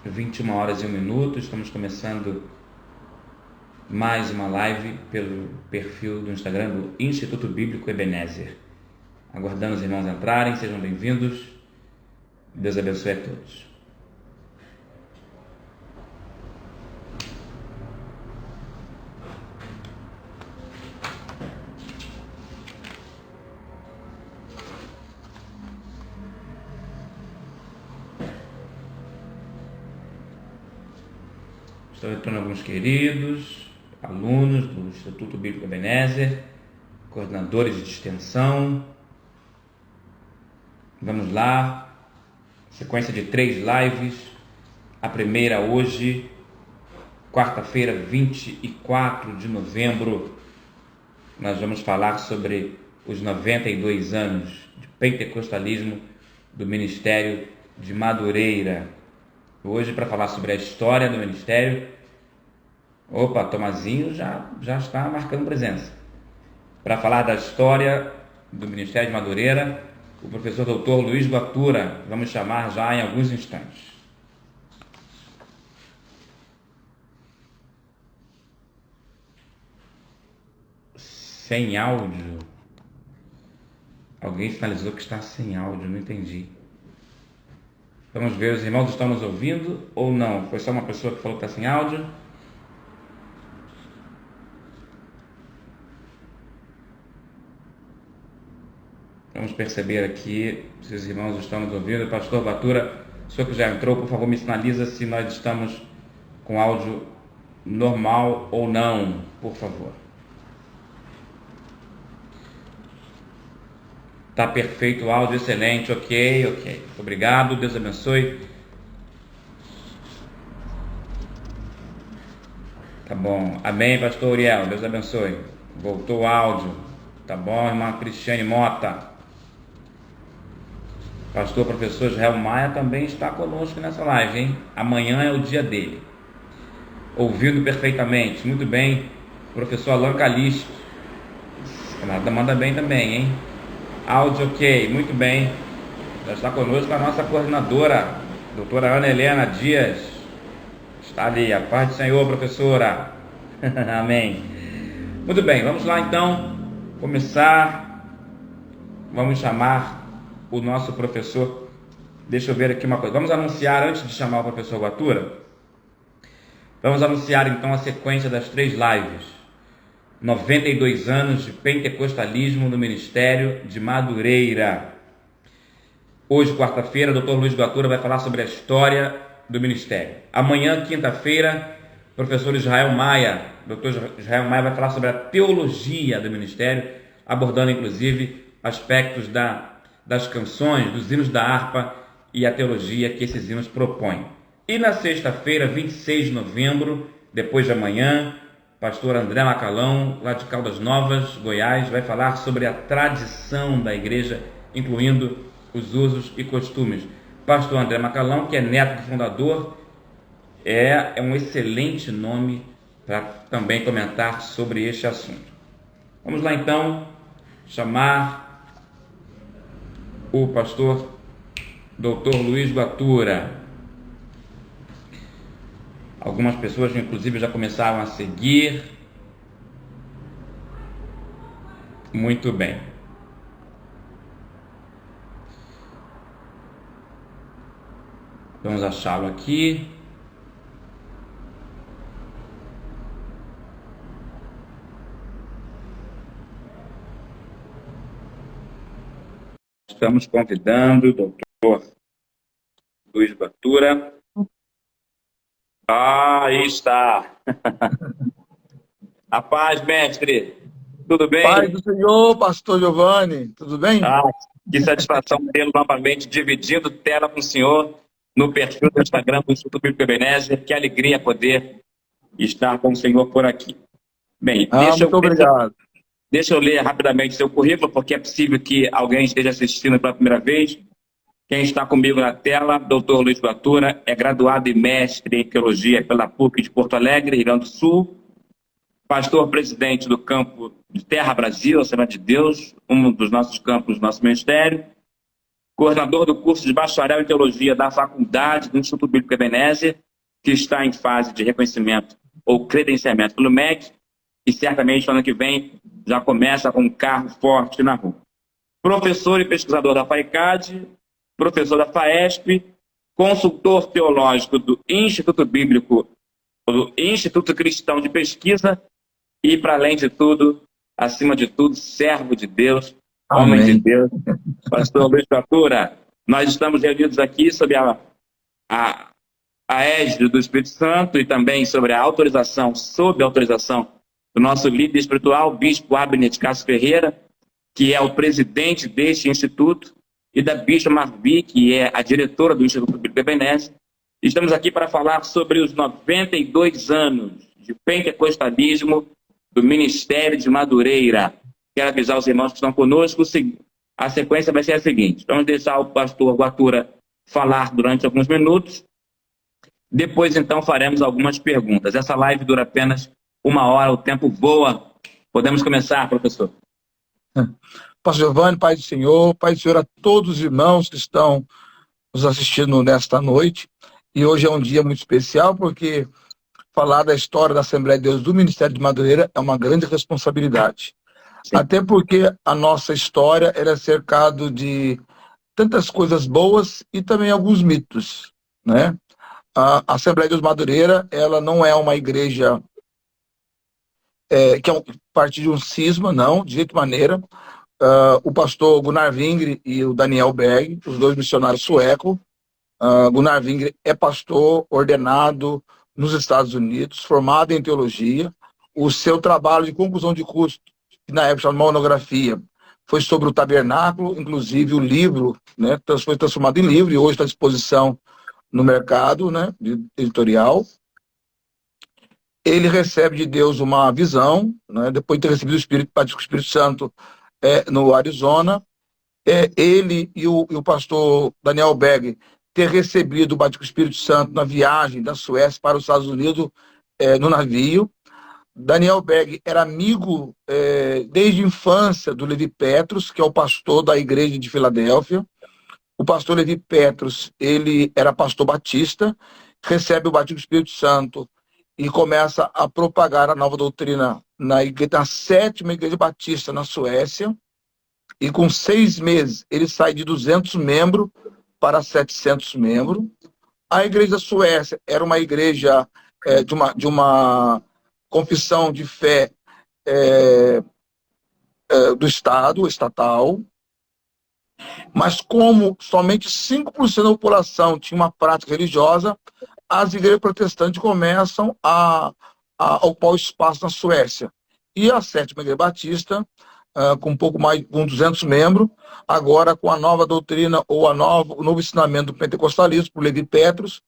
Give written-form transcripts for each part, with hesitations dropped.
21h01. Estamos começando mais uma live pelo perfil do Instagram do Instituto Bíblico Ebenezer. Aguardando os irmãos entrarem, sejam bem-vindos. Deus abençoe a todos. Estão entrando alguns queridos alunos do Instituto Bíblico Ebenezer, coordenadores de extensão. Vamos lá, sequência de 3 lives. A primeira hoje, quarta-feira, 24 de novembro. Nós vamos falar sobre os 92 anos de pentecostalismo do Ministério de Madureira. Hoje, para falar sobre a história do ministério. Opa, Tomazinho já está marcando presença. Para falar da história do Ministério de Madureira, o professor doutor Luiz Guatura, vamos chamar já em alguns instantes. Sem áudio? Alguém sinalizou que está sem áudio, não entendi. Vamos ver, os irmãos estão nos ouvindo ou não? Foi só uma pessoa que falou que está sem áudio? Vamos perceber aqui se os irmãos estão nos ouvindo. Pastor Guatura, o senhor que já entrou, por favor, me sinaliza se nós estamos com áudio normal ou não, por favor. Tá perfeito o áudio, excelente, ok. Muito obrigado, Deus abençoe. Tá bom, amém, pastor Uriel, Deus abençoe. Voltou o áudio, tá bom, irmã Cristiane Mota. Pastor professor Israel Maia também está conosco nessa live, hein? Amanhã é o dia dele. Ouvindo perfeitamente, muito bem. Professor Alan Calixto, manda bem também, hein? Áudio ok, muito bem. Já está conosco a nossa coordenadora, doutora Ana Helena Dias. Está ali, a paz do Senhor, professora. Amém. Muito bem, vamos lá então começar. Vamos chamar o nosso professor. Deixa eu ver aqui uma coisa. Vamos anunciar, antes de chamar o professor Guatura, vamos anunciar então a sequência das 3 lives. 92 anos de pentecostalismo no Ministério de Madureira. Hoje, quarta-feira, o Dr. Luiz Guatura vai falar sobre a história do ministério. Amanhã, quinta-feira, o professor Israel Maia, Dr. Israel Maia vai falar sobre a teologia do ministério, abordando inclusive aspectos das canções, dos hinos da harpa e a teologia que esses hinos propõem. E na sexta-feira, 26 de novembro, depois de amanhã, pastor André Macalão, lá de Caldas Novas, Goiás, vai falar sobre a tradição da igreja, incluindo os usos e costumes. Pastor André Macalão, que é neto do fundador, é um excelente nome para também comentar sobre este assunto. Vamos lá então chamar o pastor Dr. Luiz Guatura. Algumas pessoas, inclusive, já começaram a seguir. Muito bem. Vamos achá-lo aqui. Estamos convidando o doutor Luiz Guatura. Aí está. A paz, mestre. Tudo bem? Paz do Senhor, pastor Giovanni. Tudo bem? Que satisfação tê-lo novamente dividindo tela com o senhor no perfil do Instagram do Instituto Bíblico Ebenezer. Que alegria poder estar com o senhor por aqui. Bem, muito obrigado. Deixa eu ler rapidamente seu currículo, porque é possível que alguém esteja assistindo pela primeira vez. Quem está comigo na tela, Dr. Luiz Guatura, é graduado e mestre em Teologia pela PUC de Porto Alegre, Rio Grande do Sul, pastor-presidente do campo de Terra Brasil, Assembleia de Deus, um dos nossos campos do nosso ministério, coordenador do curso de bacharel em teologia da Faculdade do Instituto Bíblico Ebenezer, que está em fase de reconhecimento ou credenciamento pelo MEC, e certamente no ano que vem já começa com um carro forte na rua. Professor e pesquisador da FAICAD, professor da FAESP, consultor teológico do Instituto Bíblico, do Instituto Cristão de Pesquisa e, para além de tudo, acima de tudo, servo de Deus, Amém. homem de Deus, pastor Luiz Ventura. Nós estamos reunidos aqui sob a égide do Espírito Santo e também sob a autorização do nosso líder espiritual, Bispo Abner de Castro Ferreira, que é o presidente deste instituto, e da Bispa Marvi, que é a diretora do Instituto Bíblico Ebenezer. Estamos aqui para falar sobre os 92 anos de pentecostalismo do Ministério de Madureira. Quero avisar os irmãos que estão conosco, a sequência vai ser a seguinte: vamos deixar o pastor Guatura falar durante alguns minutos, depois então faremos algumas perguntas. Essa live dura apenas 1 hora, o tempo voa. Podemos começar, professor? Pastor Giovanni, Pai do Senhor a todos os irmãos que estão nos assistindo nesta noite. E hoje é um dia muito especial, porque falar da história da Assembleia de Deus do Ministério de Madureira é uma grande responsabilidade. Sim. Até porque a nossa história é cercada de tantas coisas boas e também alguns mitos, né? A Assembleia de Deus Madureira, ela não é uma igreja que é parte de um cisma, não, de jeito maneira. O pastor Gunnar Wingre e o Daniel Berg, os dois missionários suecos. Gunnar Wingre é pastor ordenado nos Estados Unidos, formado em teologia. O seu trabalho de conclusão de curso, que na época chamava monografia, foi sobre o tabernáculo, inclusive o livro, né, foi transformado em livro e hoje está à disposição no mercado, né, editorial. Ele recebe de Deus uma visão, né, depois de ter recebido o Espírito Santo no Arizona. Ele e o pastor Daniel Berg ter recebido o batismo com o Espírito Santo na viagem da Suécia para os Estados Unidos no navio. Daniel Berg era amigo desde a infância do Levi Petrus, que é o pastor da igreja de Filadélfia. O pastor Levi Petrus, ele era pastor batista, recebe o batismo do Espírito Santo e começa a propagar a nova doutrina na 7ª igreja batista na Suécia. E com 6 meses ele sai de 200 membros para 700 membros. A igreja da Suécia era uma igreja de uma confissão de fé do Estado, estatal. Mas como somente 5% da população tinha uma prática religiosa, as igrejas protestantes começam a ocupar o espaço na Suécia. E a 7ª igreja batista, com um pouco mais de 200 membros, agora com a nova doutrina ou o novo ensinamento do pentecostalismo, por Levi Petrus,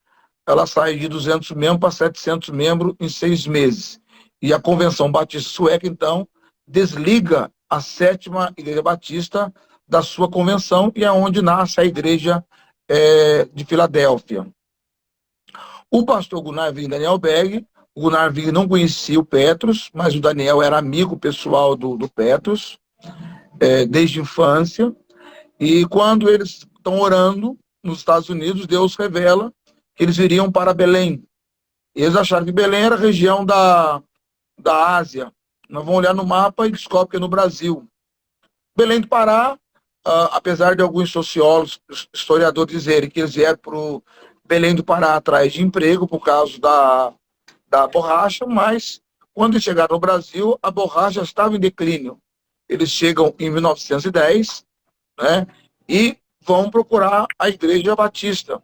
ela sai de 200 membros para 700 membros em 6 meses. E a Convenção Batista Sueca, então, desliga a 7ª Igreja Batista da sua convenção, e é onde nasce a Igreja de Filadélfia. O pastor Gunnar Wingre e Daniel Berg, o Gunnar Wingre não conhecia o Petrus, mas o Daniel era amigo pessoal do Petrus, desde a infância. E quando eles estão orando nos Estados Unidos, Deus revela que eles iriam para Belém. Eles acharam que Belém era a região da Ásia. Nós vamos olhar no mapa e descobre que é no Brasil. Belém do Pará, apesar de alguns sociólogos, historiadores dizerem que eles vieram para o Belém do Pará atrás de emprego por causa da borracha, mas quando eles chegaram no Brasil, a borracha estava em declínio. Eles chegam em 1910, né, e vão procurar a Igreja Batista.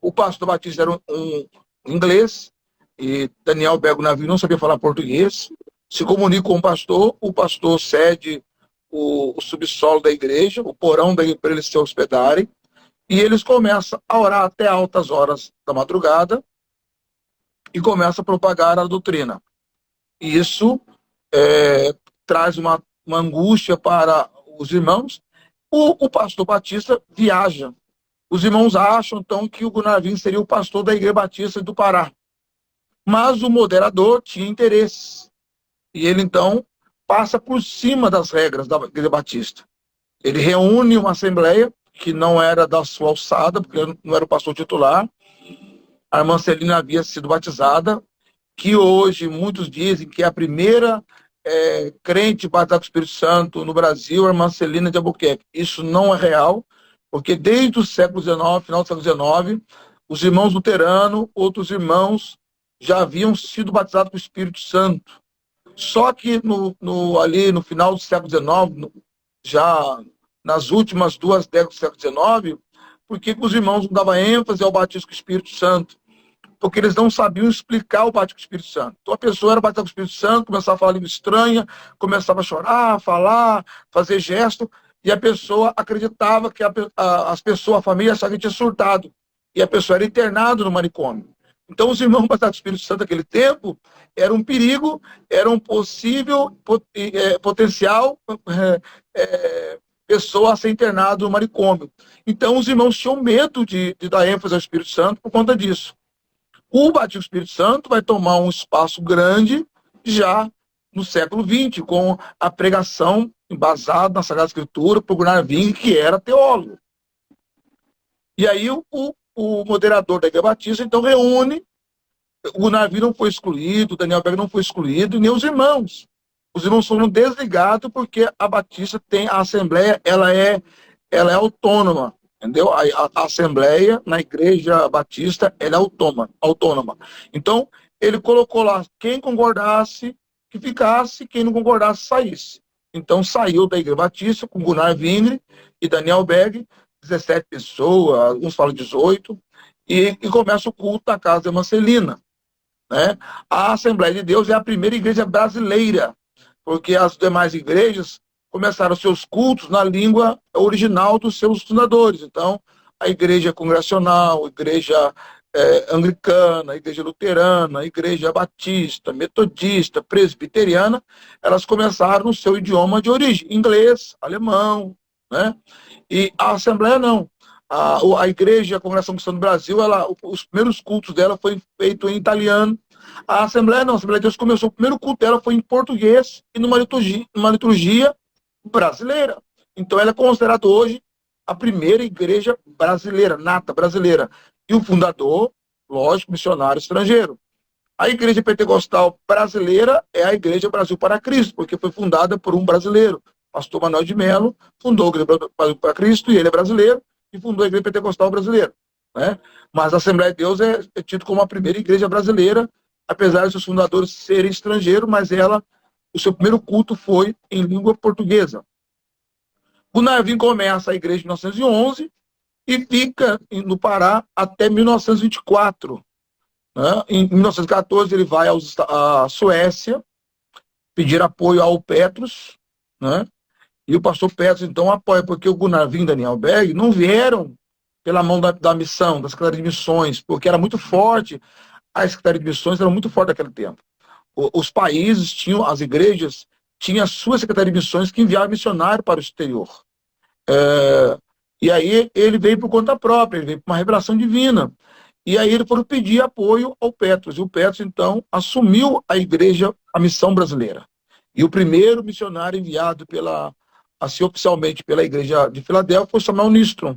O pastor Batista era um inglês, e Daniel Berg não sabia falar português. Se comunica com o pastor cede o subsolo da igreja, o porão para eles se hospedarem, e eles começam a orar até altas horas da madrugada e começam a propagar a doutrina. E isso traz uma angústia para os irmãos. O pastor Batista viaja. Os irmãos acham, então, que o Gunnar Wingre seria o pastor da Igreja Batista do Pará. Mas o moderador tinha interesses. E ele, então, passa por cima das regras da Igreja Batista. Ele reúne uma assembleia que não era da sua alçada, porque não era o pastor titular. A irmã Celina havia sido batizada, que hoje muitos dizem que é a primeira crente batizada com o Espírito Santo no Brasil, a irmã Celina de Albuquerque. Isso não é real, porque desde o século XIX, final do século XIX, os irmãos luteranos, outros irmãos, já haviam sido batizados com o Espírito Santo. Só que ali no final do século XIX, já nas últimas 2 décadas do século XIX, por que os irmãos não davam ênfase ao batismo com o Espírito Santo? Porque eles não sabiam explicar o batismo com o Espírito Santo. Então a pessoa era batizada com o Espírito Santo, começava a falar língua estranha, começava a chorar, falar, fazer gesto, e a pessoa acreditava que as pessoas, a família, achavam que tinha surtado. E a pessoa era internada no manicômio. Então os irmãos batizados com o Espírito Santo naquele tempo era um perigo, era um possível, potencial pessoa a ser internada no manicômio. Então os irmãos tinham medo de dar ênfase ao Espírito Santo por conta disso. O batismo do Espírito Santo vai tomar um espaço grande já no século XX, com a pregação embasada na Sagrada Escritura por Gunnar Ving, que era teólogo. E aí o moderador da Igreja Batista, então, reúne, o Gunnar Ving não foi excluído, o Daniel Berg não foi excluído, e nem os irmãos. Os irmãos foram desligados porque a Batista tem, a Assembleia, ela é autônoma. Entendeu? A Assembleia, na Igreja Batista, ela é autônoma. Então, ele colocou lá, quem concordasse, que ficasse, quem não concordasse, saísse. Então, saiu da Igreja Batista com Gunnar Vingre e Daniel Berg, 17 pessoas, alguns falam 18, e começa o culto na casa da irmã Celina. Né? A Assembleia de Deus é a primeira igreja brasileira, porque as demais igrejas começaram seus cultos na língua original dos seus fundadores. Então, a igreja congregacional, a igreja anglicana, a igreja luterana, a igreja batista, metodista, presbiteriana, elas começaram no seu idioma de origem, inglês, alemão, né? E a Assembleia não. A igreja, a Congregação Cristã do Brasil, os primeiros cultos dela foi feito em italiano. A Assembleia não, a Assembleia de Deus começou, o primeiro culto dela foi em português e numa liturgia brasileira. Então ela é considerada hoje a primeira igreja brasileira, nata brasileira. E o fundador, lógico, missionário estrangeiro. A igreja pentecostal brasileira é a Igreja Brasil para Cristo, porque foi fundada por um brasileiro. Pastor Manuel de Melo fundou a Igreja Brasil para Cristo, e ele é brasileiro, e fundou a Igreja Pentecostal brasileira. Né? Mas a Assembleia de Deus é tida como a primeira igreja brasileira, apesar de seus fundadores serem estrangeiros, mas o seu primeiro culto foi em língua portuguesa. O Narvim começa a igreja em 1911 e fica no Pará até 1924. Né? Em 1914 ele vai à Suécia pedir apoio ao Petrus, né? E o pastor Petrus então apoia, porque o Gunnar Ving e Daniel Berg não vieram pela mão da missão, da Secretaria de Missões, porque era muito forte, a Secretaria de Missões era muito forte naquele tempo. Os países tinham, as igrejas, tinham a sua Secretaria de Missões que enviava missionário para o exterior. E aí ele veio por conta própria, ele veio por uma revelação divina. E aí ele foi pedir apoio ao Petrus. E o Petrus, então, assumiu a igreja, a missão brasileira. E o primeiro missionário enviado assim oficialmente pela igreja de Filadélfia foi Samuel Nistrom.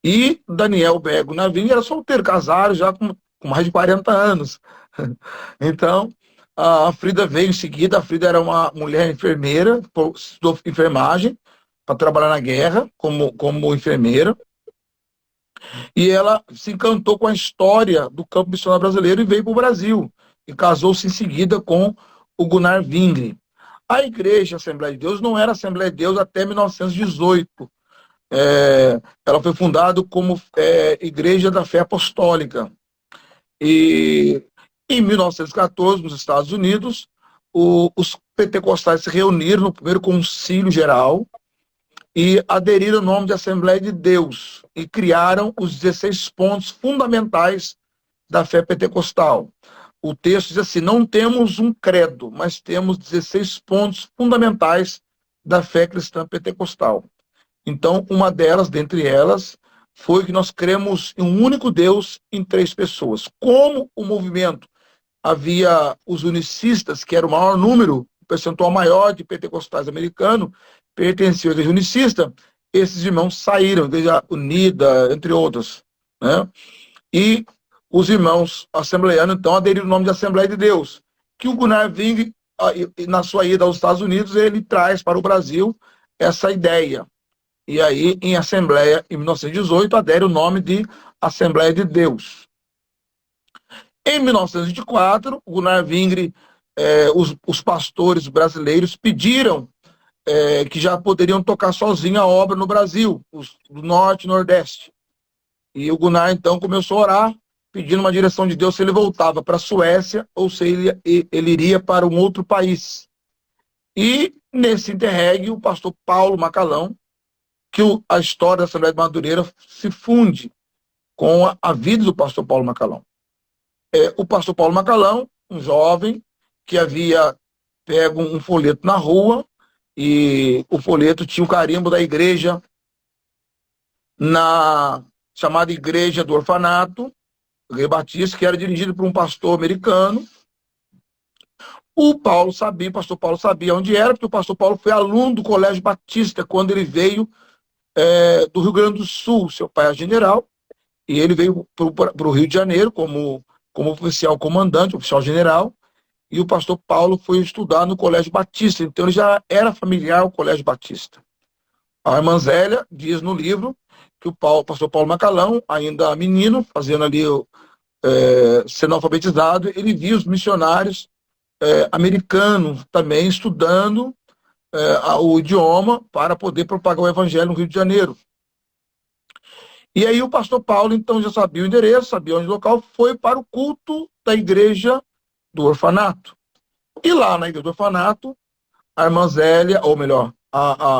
E Daniel Berg Navim era solteiro, casado já com mais de 40 anos. Então, a Frida veio em seguida. A Frida era uma mulher enfermeira, estudou enfermagem para trabalhar na guerra como enfermeira. E ela se encantou com a história do campo missionário brasileiro e veio para o Brasil. E casou-se em seguida com o Gunnar Vingre. A igreja Assembleia de Deus não era Assembleia de Deus até 1918. Ela foi fundada como Igreja da Fé Apostólica. E em 1914, nos Estados Unidos, os pentecostais se reuniram no primeiro concílio geral e aderiram ao nome de Assembleia de Deus e criaram os 16 pontos fundamentais da fé pentecostal. O texto diz assim: não temos um credo, mas temos 16 pontos fundamentais da fé cristã pentecostal. Então, uma delas, dentre elas, foi que nós cremos em um único Deus em 3 pessoas. Como o movimento havia os unicistas, que era o maior número, o percentual maior de pentecostais americanos, pertenciam à igreja unicista, esses irmãos saíram, Igreja Unida, entre outros, né? E os irmãos assembleanos, então, aderiram ao nome de Assembleia de Deus, que o Gunnar Ving, na sua ida aos Estados Unidos, ele traz para o Brasil essa ideia. E aí, em Assembleia, em 1918, adere o nome de Assembleia de Deus. Em 1924, o Gunnar Vingre, os pastores brasileiros pediram que já poderiam tocar sozinho a obra no Brasil, os do Norte e Nordeste. E o Gunnar, então, começou a orar, pedindo uma direção de Deus se ele voltava para a Suécia ou se ele iria para um outro país. E, nesse interregno, o pastor Paulo Macalão, que a história da Assembleia de Madureira se funde com a vida do pastor Paulo Macalão. O pastor Paulo Macalão, um jovem que havia pego um folheto na rua, e o folheto tinha o carimbo da igreja, na chamada Igreja do Orfanato, Rei Batista, que era dirigido por um pastor americano. O pastor Paulo sabia onde era, porque o pastor Paulo foi aluno do Colégio Batista quando ele veio do Rio Grande do Sul. Seu pai é general, e ele veio para o Rio de Janeiro como oficial comandante, oficial general, e o pastor Paulo foi estudar no Colégio Batista, então ele já era familiar ao Colégio Batista. A irmã Zélia diz no livro que o pastor Paulo Macalão, ainda menino, fazendo ali, sendo alfabetizado, ele viu os missionários americanos também estudando o idioma para poder propagar o evangelho no Rio de Janeiro. E aí o pastor Paulo, então, já sabia o endereço, sabia onde o local, foi para o culto da igreja do orfanato. E lá na igreja do orfanato, a irmã Zélia, ou melhor,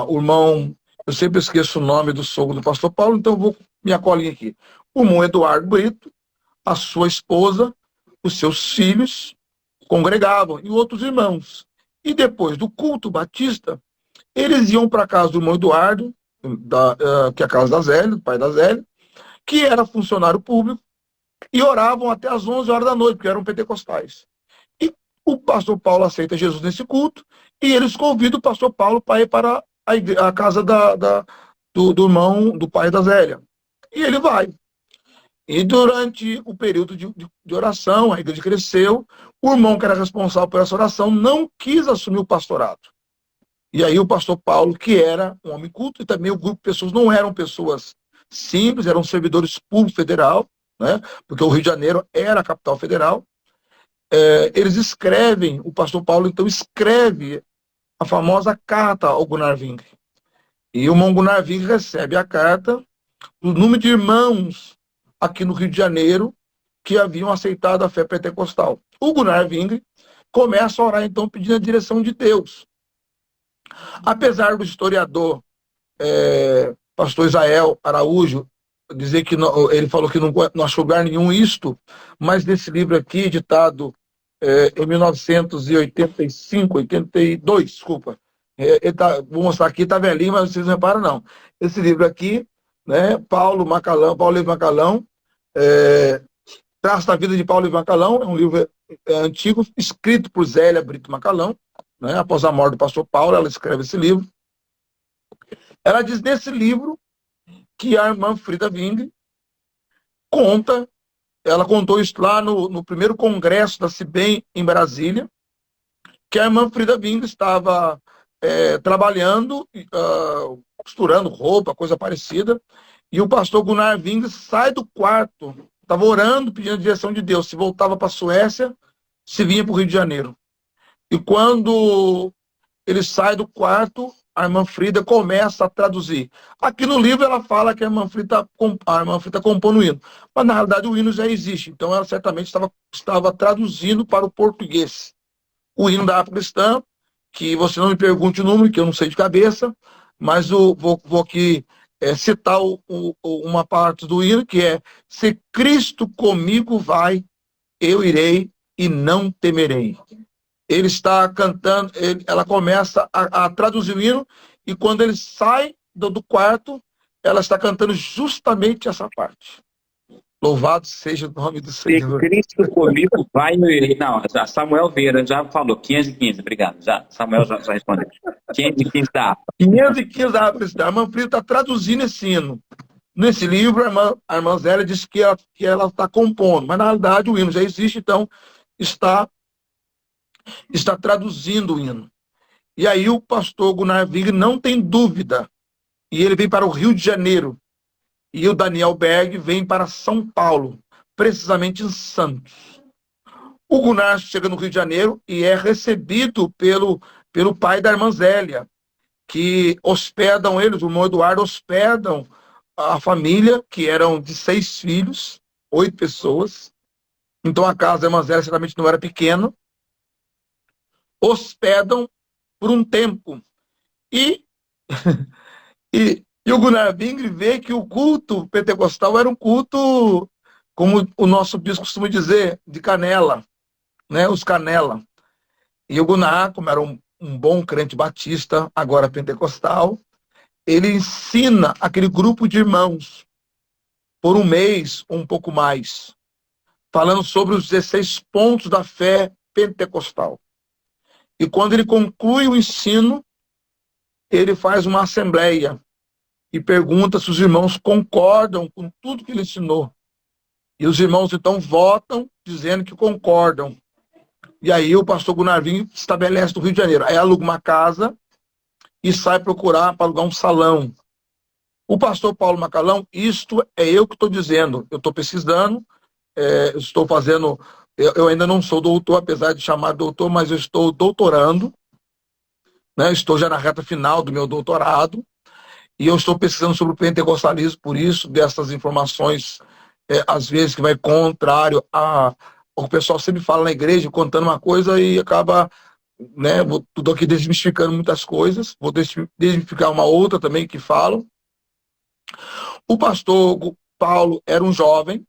o irmão, eu sempre esqueço o nome do sogro do pastor Paulo, então eu vou minha colinha aqui. O irmão Eduardo Brito, a sua esposa, os seus filhos congregavam, e outros irmãos. E depois do culto batista, eles iam para a casa do irmão Eduardo, que é a casa da Zélia, do pai da Zélia, que era funcionário público, e oravam até às 11 horas da noite, porque eram pentecostais. E o pastor Paulo aceita Jesus nesse culto, e eles convidam o pastor Paulo para ir para a casa do irmão, do pai da Zélia. E ele vai. E durante o período de oração, a igreja cresceu, o irmão que era responsável por essa oração não quis assumir o pastorado. E aí o pastor Paulo, que era um homem culto, e também o grupo de pessoas não eram pessoas simples, eram servidores públicos federal, né? Porque o Rio de Janeiro era a capital federal. Eles escrevem, o pastor Paulo então escreve a famosa carta ao Gunnar Vingre. E o irmão Gunnar Vingre recebe a carta, o número de irmãos aqui no Rio de Janeiro que haviam aceitado a fé pentecostal. O Gunnar Vingre começa a orar então pedindo a direção de Deus. Apesar do historiador pastor Israel Araújo dizer que ele falou que não achou lugar nenhum isto, mas nesse livro aqui, editado em 1985, 82, desculpa, vou mostrar aqui, está velhinho, mas vocês não reparam não. Esse livro aqui, né, Paulo Livre Macalão, Traço da Vida de Paulo Livre Macalão, é um livro antigo, escrito por Zélia Brito Macalão, né, após a morte do pastor Paulo, ela escreve esse livro. Ela diz nesse livro que a irmã Frida Vingre ela contou isso lá no primeiro congresso da CIBEM em Brasília, que a irmã Frida Vingre estava trabalhando, costurando roupa, coisa parecida, e o pastor Gunnar Vingre sai do quarto, estava orando, pedindo a direção de Deus, se voltava para a Suécia, se vinha para o Rio de Janeiro. E quando ele sai do quarto, a irmã Frida começa a traduzir. Aqui no livro ela fala que a irmã Frida compõe o hino. Mas na realidade o hino já existe. Então ela certamente estava traduzindo para o português. O hino da África Cristã, que você não me pergunte o número, que eu não sei de cabeça, mas vou aqui citar uma parte do hino, que é: se Cristo comigo vai, eu irei e não temerei. Ele está cantando, ela começa a traduzir o hino, e quando ele sai do quarto, ela está cantando justamente essa parte. Louvado seja o nome do Senhor. Cristo comigo vai. Não, Samuel Vieira já falou, 515, obrigado. Já, Samuel já respondeu. 515 dá. 515 da árvore. A irmã Frida está traduzindo esse hino. Nesse livro, a irmã Zélia disse que ela está compondo, mas na realidade o hino já existe, então está traduzindo o hino. E aí o pastor Gunnar Vig não tem dúvida, e ele vem para o Rio de Janeiro, e o Daniel Berg vem para São Paulo, precisamente em Santos. O Gunnar chega no Rio de Janeiro e é recebido pelo pai da irmã Zélia, que hospedam eles, o irmão Eduardo hospedam a família, que eram de 6 filhos, 8 pessoas. Então a casa da irmã Zélia certamente não era pequena. Hospedam por um tempo. E o Gunnar Vingre vê que o culto pentecostal era um culto, como o nosso bispo costuma dizer, de canela, né? Os canela. E o Gunnar, como era um bom crente batista, agora pentecostal, ele ensina aquele grupo de irmãos por um mês ou um pouco mais, falando sobre os 16 pontos da fé pentecostal. E quando ele conclui o ensino, ele faz uma assembleia e pergunta se os irmãos concordam com tudo que ele ensinou. E os irmãos, então, votam dizendo que concordam. E aí o pastor Gunnar Ving estabelece no Rio de Janeiro. Aí aluga uma casa e sai procurar para alugar um salão. O pastor Paulo Macalão, isto é eu que estou dizendo. Eu estou pesquisando, estou fazendo... Eu ainda não sou doutor, apesar de chamar doutor, mas eu estou doutorando, né? Estou já na reta final do meu doutorado, e eu estou pesquisando sobre o pentecostalismo, por isso, dessas informações, às vezes, que vai contrário a... O pessoal sempre fala na igreja, contando uma coisa e acaba, né? Estou aqui desmistificando muitas coisas, vou desmistificar uma outra também que falam. O pastor Paulo era um jovem,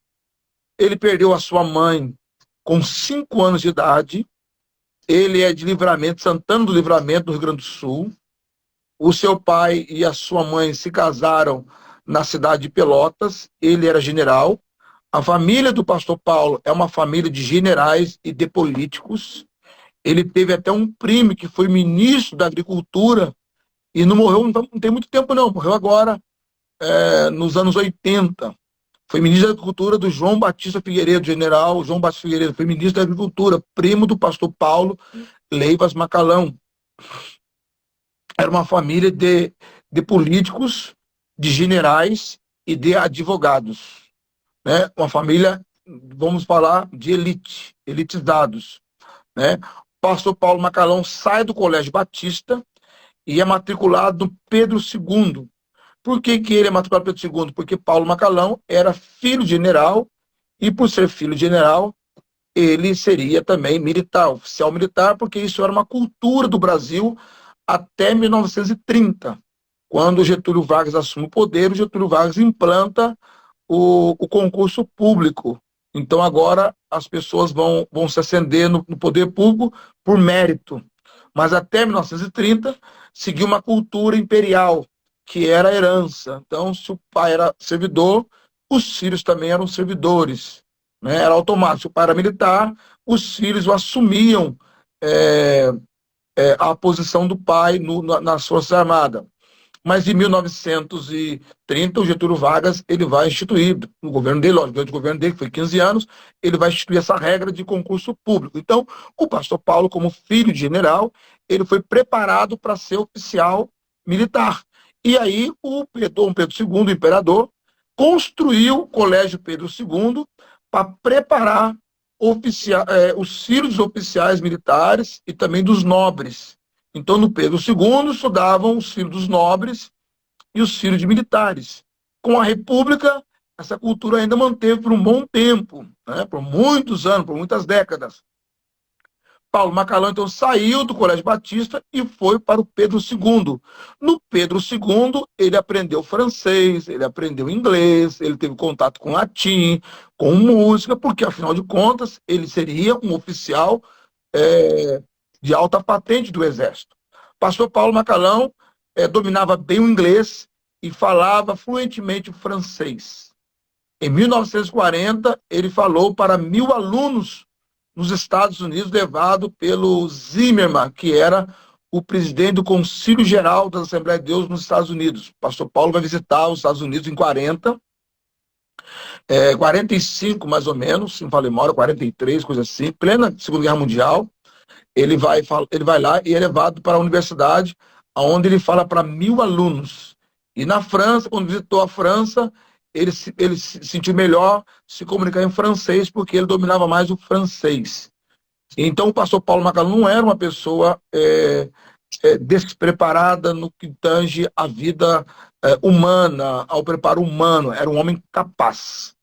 ele perdeu a sua mãe com 5 anos de idade, ele é de Livramento, Santana do Livramento, do Rio Grande do Sul. O seu pai e a sua mãe se casaram na cidade de Pelotas, ele era general. A família do pastor Paulo é uma família de generais e de políticos. Ele teve até um primo que foi ministro da Agricultura e não morreu, não tem muito tempo não, morreu agora, nos anos 80. Foi ministro da Agricultura do João Batista Figueiredo, general João Batista Figueiredo, foi ministro da Agricultura, primo do pastor Paulo Leivas Macalão. Era uma família de políticos, de generais e de advogados, né? Uma família, vamos falar, de elite, elitizados, né? O pastor Paulo Macalão sai do Colégio Batista e é matriculado no Pedro II. Por que ele é matriculado no Pedro II? Porque Paulo Macalão era filho de general e, por ser filho de general, ele seria também militar, oficial militar, porque isso era uma cultura do Brasil até 1930, quando Getúlio Vargas assume o poder, o Getúlio Vargas implanta o concurso público. Então agora as pessoas vão se ascender no poder público por mérito. Mas até 1930 seguiu uma cultura imperial, que era a herança. Então, se o pai era servidor, os filhos também eram servidores, né? Era automático. Se o pai era militar, os filhos o assumiam a posição do pai nas Forças Armadas. Mas em 1930, o Getúlio Vargas ele vai instituir, no governo dele, lógico, o governo dele, que foi 15 anos, ele vai instituir essa regra de concurso público. Então, o pastor Paulo, como filho de general, ele foi preparado para ser oficial militar. E aí, o Dom Pedro II, o imperador, construiu o Colégio Pedro II para preparar os filhos dos oficiais militares e também dos nobres. Então, no Pedro II, estudavam os filhos dos nobres e os filhos de militares. Com a República, essa cultura ainda manteve por um bom tempo, né? Por muitos anos, por muitas décadas. Paulo Macalão, então, saiu do Colégio Batista e foi para o Pedro II. No Pedro II, ele aprendeu francês, ele aprendeu inglês, ele teve contato com latim, com música, porque, afinal de contas, ele seria um oficial de alta patente do Exército. Pastor Paulo Macalão dominava bem o inglês e falava fluentemente o francês. Em 1940, ele falou para 1.000 alunos nos Estados Unidos, levado pelo Zimmermann, que era o presidente do Concílio Geral da Assembleia de Deus nos Estados Unidos. O pastor Paulo vai visitar os Estados Unidos em 45 mais ou menos, se não falei mal, 43, coisa assim, plena Segunda Guerra Mundial. Ele vai lá e é levado para a universidade, onde ele fala para 1.000 alunos. E na França, quando visitou a França, ele se sentiu melhor se comunicar em francês, porque ele dominava mais o francês. Então, o pastor Paulo Macalão não era uma pessoa despreparada no que tange a vida humana, ao preparo humano. Era um homem capaz.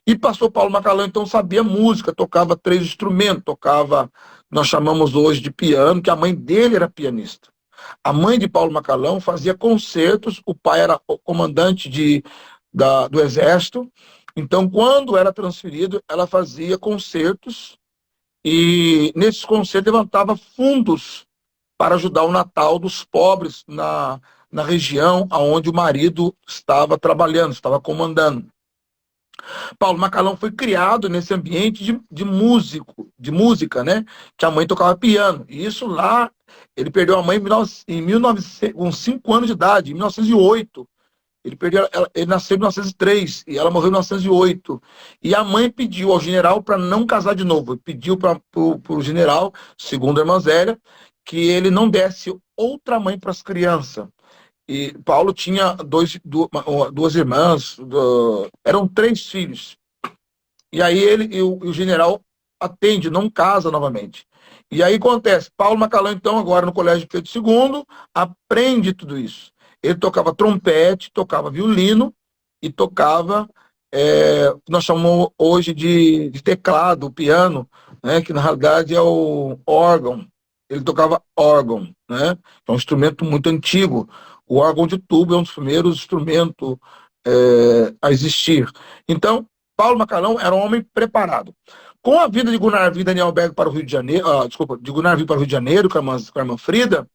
E pastor Paulo Macalão, então, sabia música, tocava 3 instrumentos, tocava, nós chamamos hoje de piano, que a mãe dele era pianista. A mãe de Paulo Macalão fazia concertos, o pai era o comandante do exército, então, quando era transferido, ela fazia concertos, e nesses concertos levantava fundos para ajudar o Natal dos pobres na região onde o marido estava trabalhando, estava comandando. Paulo Macalão foi criado nesse ambiente de música, né? Que a mãe tocava piano. E isso lá, ele perdeu a mãe em 1900, com 5 anos de idade, em 1908. Ele nasceu em 1903 e ela morreu em 1908. E a mãe pediu ao general para não casar de novo. Pediu para o general, segundo a irmã Zélia, que ele não desse outra mãe para as crianças. E Paulo tinha duas irmãs, eram 3 filhos. E aí o general atende, não casa novamente. E aí acontece, Paulo Macalão, então, agora no Colégio Pedro II, aprende tudo isso. Ele tocava trompete, tocava violino e tocava, nós chamamos hoje de teclado, piano, né, que na realidade é o órgão. Ele tocava órgão, né? É um instrumento muito antigo. O órgão de tubo é um dos primeiros instrumentos a existir. Então, Paulo Macalão era um homem preparado. Com a vida de Gunnar e Daniel Berg para o Rio de Janeiro, de Gunnar para o Rio de Janeiro, com a irmã Frida,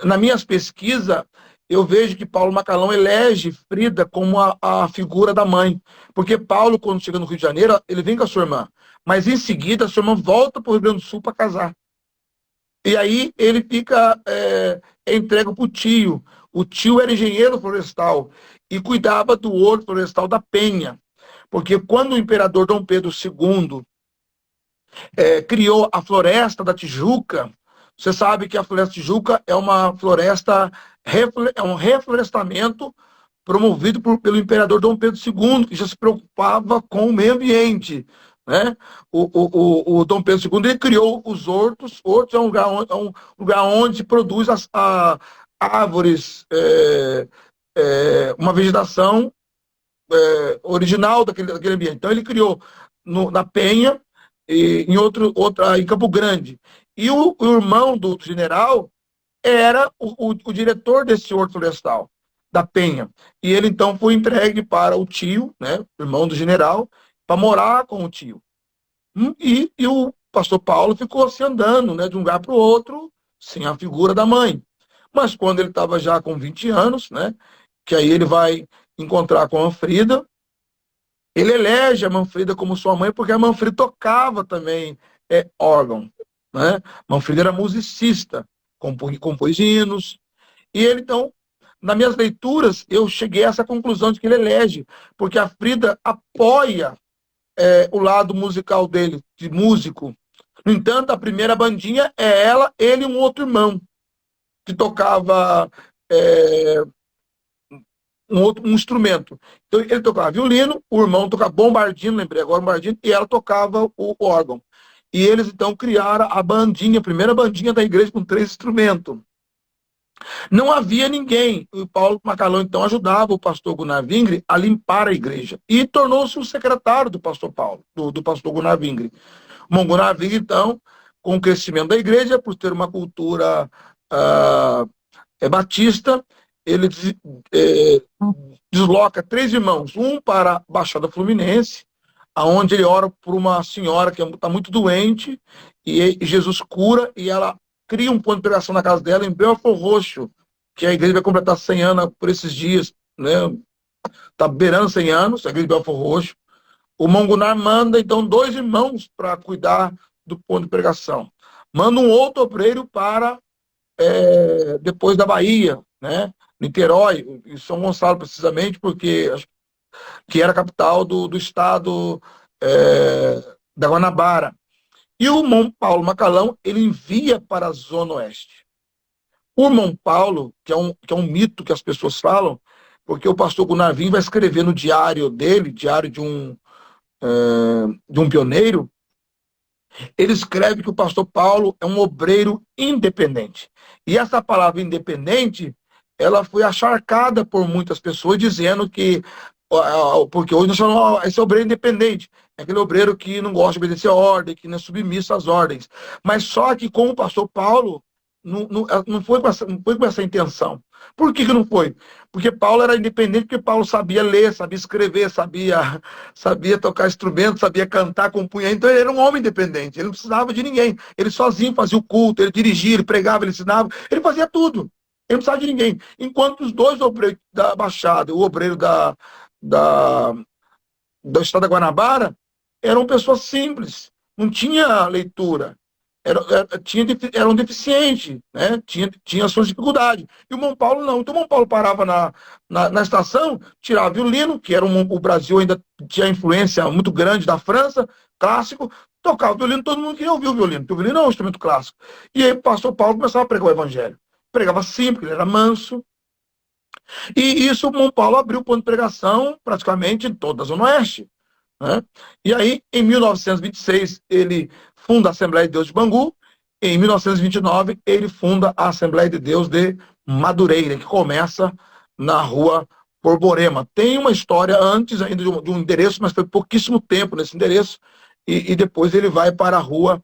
nas minhas pesquisas, eu vejo que Paulo Macalão elege Frida como a figura da mãe. Porque Paulo, quando chega no Rio de Janeiro, ele vem com a sua irmã. Mas em seguida, a sua irmã volta para o Rio Grande do Sul para casar. E aí ele fica entregue para o tio. O tio era engenheiro florestal e cuidava do horto florestal da Penha. Porque quando o imperador Dom Pedro II criou a Floresta da Tijuca, você sabe que a Floresta da Tijuca é uma floresta, é um reflorestamento promovido pelo imperador Dom Pedro II, que já se preocupava com o meio ambiente. Né? O Dom Pedro II ele criou os hortos. Hortos é um lugar onde se produz as árvores, uma vegetação original daquele ambiente. Então ele criou na Penha, e em Campo Grande. E o irmão do general era o diretor desse horto florestal, da Penha. E ele então foi entregue para o tio, né, irmão do general, para morar com o tio. E o pastor Paulo ficou assim andando, né, de um lugar para o outro, sem a figura da mãe. Mas quando ele estava já com 20 anos, né, que aí ele vai encontrar com a Manfrida, ele elege a Manfrida como sua mãe, porque a Manfrida tocava também órgão. Né? Manfrida era musicista, compôs hinos. E ele, então, nas minhas leituras, eu cheguei a essa conclusão de que ele elege, porque a Frida apoia o lado musical dele, de músico. No entanto, a primeira bandinha é ela, ele e um outro irmão, que tocava um instrumento. Então, ele tocava violino, o irmão tocava bombardino, lembrei agora, bombardino, e ela tocava o órgão. E eles, então, criaram a bandinha, a primeira bandinha da igreja com 3 instrumentos. Não havia ninguém. O Paulo Macalão, então, ajudava o pastor Gunnar Vingre a limpar a igreja. E tornou-se o secretário do pastor Paulo, do pastor Gunnar Vingre. O Gunnar Vingre, então, com o crescimento da igreja, por ter uma cultura batista, ele desloca 3 irmãos, um para a Baixada Fluminense, aonde ele ora por uma senhora que está muito doente, e Jesus cura, e ela cria um ponto de pregação na casa dela, em Belfort Roxo, que a igreja vai completar 100 anos por esses dias, né? está beirando 100 anos, a igreja de Belford Roxo. O Mongunar manda, então, 2 irmãos para cuidar do ponto de pregação. Manda um outro obreiro para depois da Bahia, né? Niterói, em São Gonçalo, precisamente, porque que era a capital do estado da Guanabara. E o irmão Paulo Macalão, ele envia para a Zona Oeste. O irmão Paulo, que é um mito que as pessoas falam, porque o pastor Gunarvim vai escrever no diário dele, diário de um pioneiro, ele escreve que o pastor Paulo é um obreiro independente. E essa palavra independente, ela foi acharcada por muitas pessoas, dizendo que, porque hoje nós chamamos esse obreiro independente, é aquele obreiro que não gosta de obedecer a ordem, que não é submisso às ordens. Mas só que com o pastor Paulo, não foi com essa intenção. Por que não foi? Porque Paulo era independente, porque Paulo sabia ler, sabia escrever, sabia tocar instrumento, sabia cantar, compunha. Então ele era um homem independente, ele não precisava de ninguém. Ele sozinho fazia o culto, ele dirigia, ele pregava, ele ensinava, ele fazia tudo. Ele não precisava de ninguém. Enquanto os 2 obreiros da Baixada, o obreiro da, do estado da Guanabara, eram pessoas simples, não tinha leitura, eram deficientes, né? Tinha suas dificuldades. E o Mão Paulo não. Então o Mão Paulo parava na estação, tirava violino, que era o Brasil ainda tinha influência muito grande da França, clássico, tocava violino, todo mundo queria ouvir o violino, porque o violino é um instrumento clássico. E aí o pastor Paulo começava a pregar o evangelho. Pregava simples, ele era manso. E isso o Mão Paulo abriu o ponto de pregação praticamente em toda a Zona Oeste. Né? E aí, em 1926, ele funda a Assembleia de Deus de Bangu. Em 1929, ele funda a Assembleia de Deus de Madureira, que começa na rua Borborema. Tem uma história antes ainda de um endereço, mas foi pouquíssimo tempo nesse endereço. E depois ele vai para a rua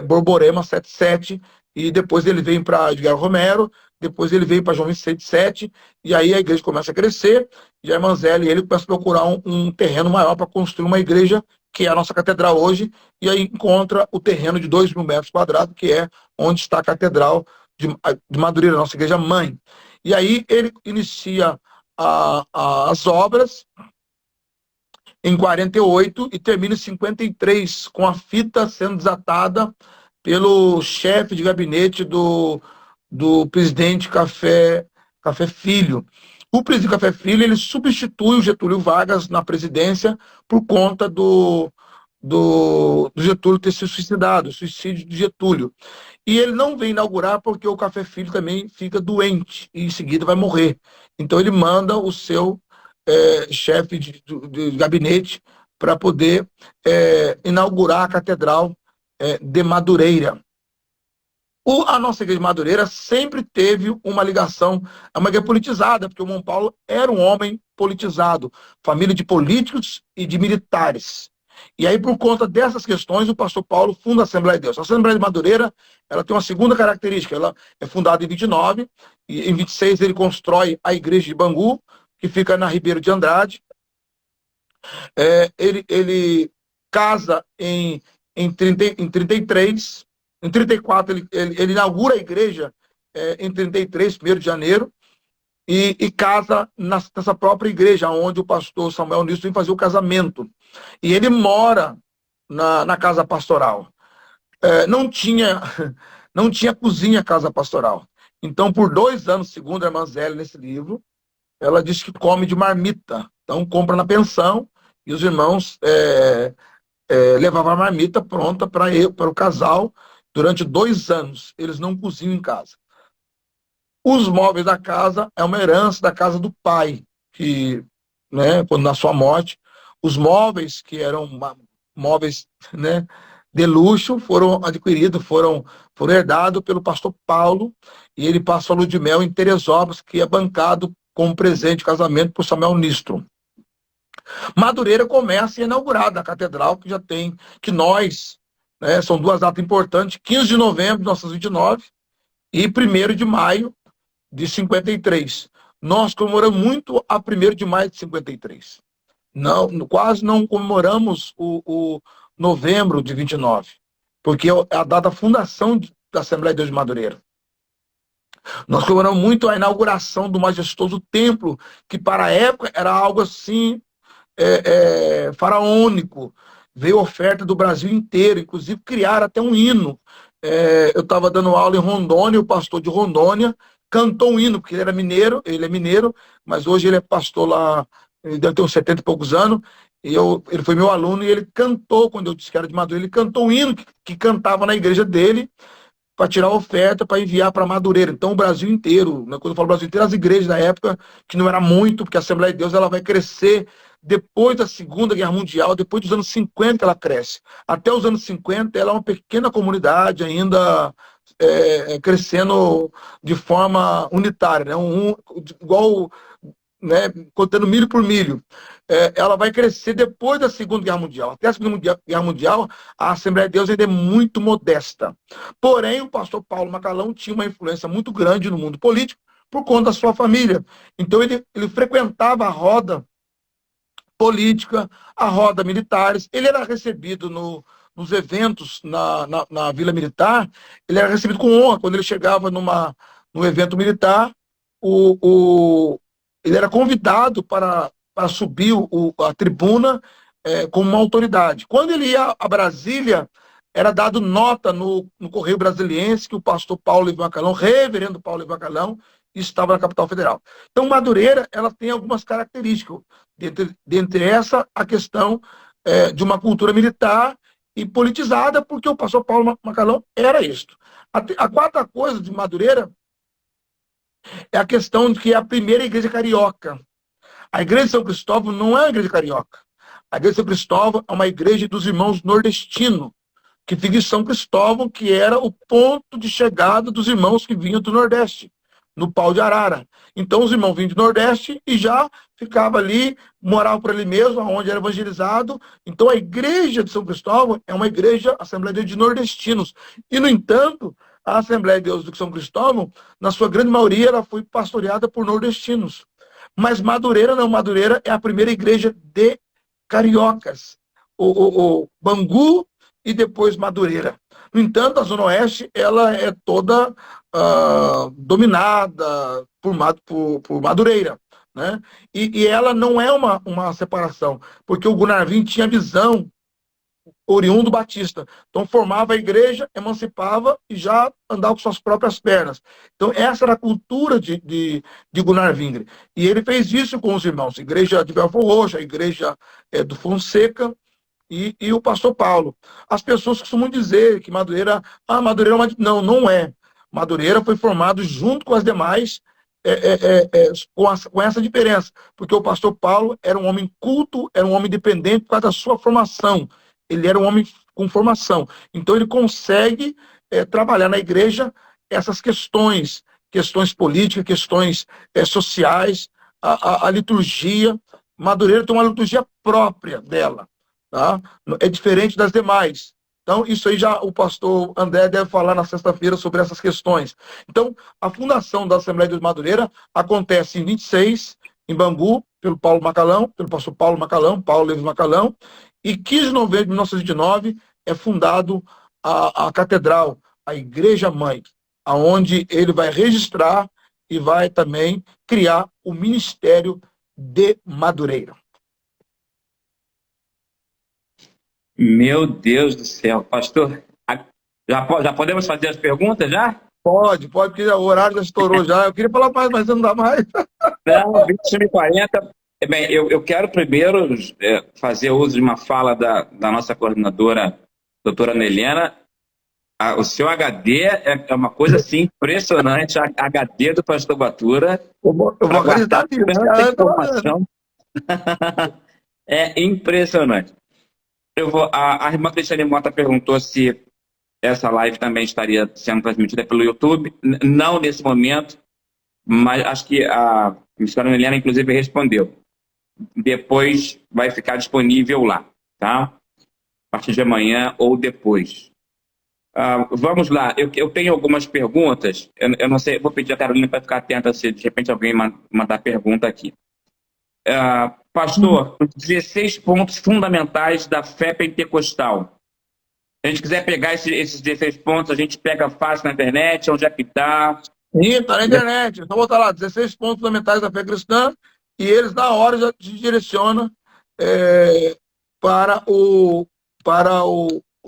Borborema 77, e depois ele vem para Edgar Romero, depois ele vem para João Vicente 7, e aí a igreja começa a crescer, e a irmã Zélia e ele começam a procurar um terreno maior para construir uma igreja, que é a nossa catedral hoje, e aí encontra o terreno de 2.000 metros quadrados, que é onde está a catedral de Madureira, a nossa igreja mãe. E aí ele inicia as obras em 48 e termina em 53, com a fita sendo desatada pelo chefe de gabinete do presidente Café Filho. O presidente Café Filho, ele substitui o Getúlio Vargas na presidência por conta do Getúlio ter se suicidado, o suicídio de Getúlio. E ele não vem inaugurar porque o Café Filho também fica doente e em seguida vai morrer. Então ele manda o seu chefe de gabinete para poder inaugurar a Catedral de Madureira. A nossa igreja de Madureira sempre teve uma ligação, uma igreja politizada, porque o Mão Paulo era um homem politizado, família de políticos e de militares. E aí, por conta dessas questões, o pastor Paulo funda a Assembleia de Deus. A Assembleia de Madureira, ela tem uma segunda característica, ela é fundada em 29, e em 26 ele constrói a igreja de Bangu, que fica na Ribeiro de Andrade. Ele casa em 33, em 34 ele inaugura a igreja em 33, 1º de janeiro, e casa nessa própria igreja, onde o pastor Samuel Nisso vem fazer o casamento. E ele mora na casa pastoral. Não tinha cozinha casa pastoral. Então, por 2 anos, segundo a irmã Zélia nesse livro, ela diz que come de marmita. Então, compra na pensão, e os irmãos levavam a marmita pronta para o casal. Durante 2 anos, eles não cozinham em casa. Os móveis da casa é uma herança da casa do pai, que, né, quando na sua morte, os móveis, que eram móveis, né, de luxo, foram adquiridos, foram herdados pelo pastor Paulo, e ele passou a lua de mel em Teresópolis, que é bancado como presente de casamento por Samuel Nistro. Madureira começa a ser inaugurada a catedral, que já tem, que nós, né, são 2 datas importantes, 15 de novembro de 1929 e 1º de maio de 53. Nós comemoramos muito a 1º de maio de 53. Quase não comemoramos o novembro de 29, porque é a data da fundação da Assembleia de Deus de Madureira. Nós comemoramos muito a inauguração do majestoso templo, que para a época era algo assim, faraônico. Veio oferta do Brasil inteiro, inclusive criaram até um hino. Eu estava dando aula em Rondônia, o pastor de Rondônia cantou um hino, porque ele era mineiro, ele é mineiro, mas hoje ele é pastor lá, ele deve ter uns 70 e poucos anos, ele foi meu aluno e ele cantou, quando eu disse que era de Madureira, ele cantou um hino que cantava na igreja dele, para tirar oferta, para enviar para Madureira. Então, o Brasil inteiro, né, quando eu falo Brasil inteiro, as igrejas da época, que não era muito, porque a Assembleia de Deus ela vai crescer depois da Segunda Guerra Mundial, depois dos anos 50 ela cresce. Até os anos 50 ela é uma pequena comunidade ainda crescendo de forma unitária, né? Igual, né, contando milho por milho. Ela vai crescer depois da Segunda Guerra Mundial. Até a Segunda Guerra Mundial, a Assembleia de Deus ainda é muito modesta. Porém, o pastor Paulo Macalão tinha uma influência muito grande no mundo político por conta da sua família. Então, ele frequentava a roda política, a roda militares. Ele era recebido nos eventos na Vila Militar, ele era recebido com honra. Quando ele chegava num evento militar, ele era convidado para subir a tribuna como uma autoridade. Quando ele ia a Brasília, era dado nota no Correio Brasiliense que o pastor Paulo Livio Macalão, reverendo Paulo Livio Macalão, estava na capital federal. Então, Madureira, ela tem algumas características. Dentre essa, a questão de uma cultura militar e politizada, porque o pastor Paulo Macalão era isto. A quarta coisa de Madureira é a questão de que é a primeira igreja carioca. A igreja de São Cristóvão não é uma igreja carioca. A igreja de São Cristóvão é uma igreja dos irmãos nordestinos, que fica em São Cristóvão, que era o ponto de chegada dos irmãos que vinham do Nordeste, no Pau de Arara. Então, os irmãos vinham do Nordeste e já ficavam ali, moravam por ali mesmo, onde era evangelizado. Então, a igreja de São Cristóvão é uma igreja, Assembleia de Deus de nordestinos. E, no entanto, a Assembleia de Deus de São Cristóvão, na sua grande maioria, ela foi pastoreada por nordestinos. Mas Madureira não, Madureira é a primeira igreja de cariocas. O Bangu e depois Madureira. No entanto, a Zona Oeste ela é toda dominada por Madureira. Né? E ela não é uma separação, porque o Gunarvin tinha visão oriundo batista. Então, formava a igreja, emancipava e já andava com suas próprias pernas. Então, essa era a cultura de Gunnar Vingre. E ele fez isso com os irmãos. A igreja de Belfort Roxo, a igreja do Fonseca e o pastor Paulo. As pessoas costumam dizer que Madureira é uma... Não, não é. Madureira foi formado junto com as demais, com essa diferença. Porque o pastor Paulo era um homem culto, era um homem independente por causa da sua formação. Ele era um homem com formação. Então, ele consegue trabalhar na igreja essas questões políticas, questões sociais, a liturgia. Madureira tem uma liturgia própria dela. Tá? É diferente das demais. Então, isso aí já o pastor André deve falar na sexta-feira sobre essas questões. Então, a fundação da Assembleia de Madureira acontece em 26, em Bangu, pelo pastor Paulo Macalão, Paulo Leves Macalão, e 15 de novembro de 1929 é fundado a catedral, a Igreja Mãe, aonde ele vai registrar e vai também criar o Ministério de Madureira. Meu Deus do céu, pastor, já podemos fazer as perguntas já? Pode, porque o horário já estourou já. Eu queria falar mais, mas não dá mais. Não, 21h40. Bem, eu quero primeiro fazer uso de uma fala da nossa coordenadora, doutora Nelena. O seu HD é uma coisa assim impressionante, a HD do pastor Batura. Eu vou acreditar nisso. Informação. É impressionante. A irmã Cristiane Mota perguntou se essa live também estaria sendo transmitida pelo YouTube. Não nesse momento, mas acho que a missionária Helena, inclusive, respondeu. Depois vai ficar disponível lá, tá? A partir de amanhã ou depois. Vamos lá, eu tenho algumas perguntas. Eu não sei, vou pedir a Carolina para ficar atenta se de repente alguém mandar pergunta aqui. Pastor, os 16 pontos fundamentais da fé pentecostal. Se a gente quiser pegar esses 16 pontos, a gente pega fácil na internet, onde é que está? E tá na internet. Então, botar lá, 16 pontos fundamentais da fé cristã, e eles, na hora, já te direcionam é, para o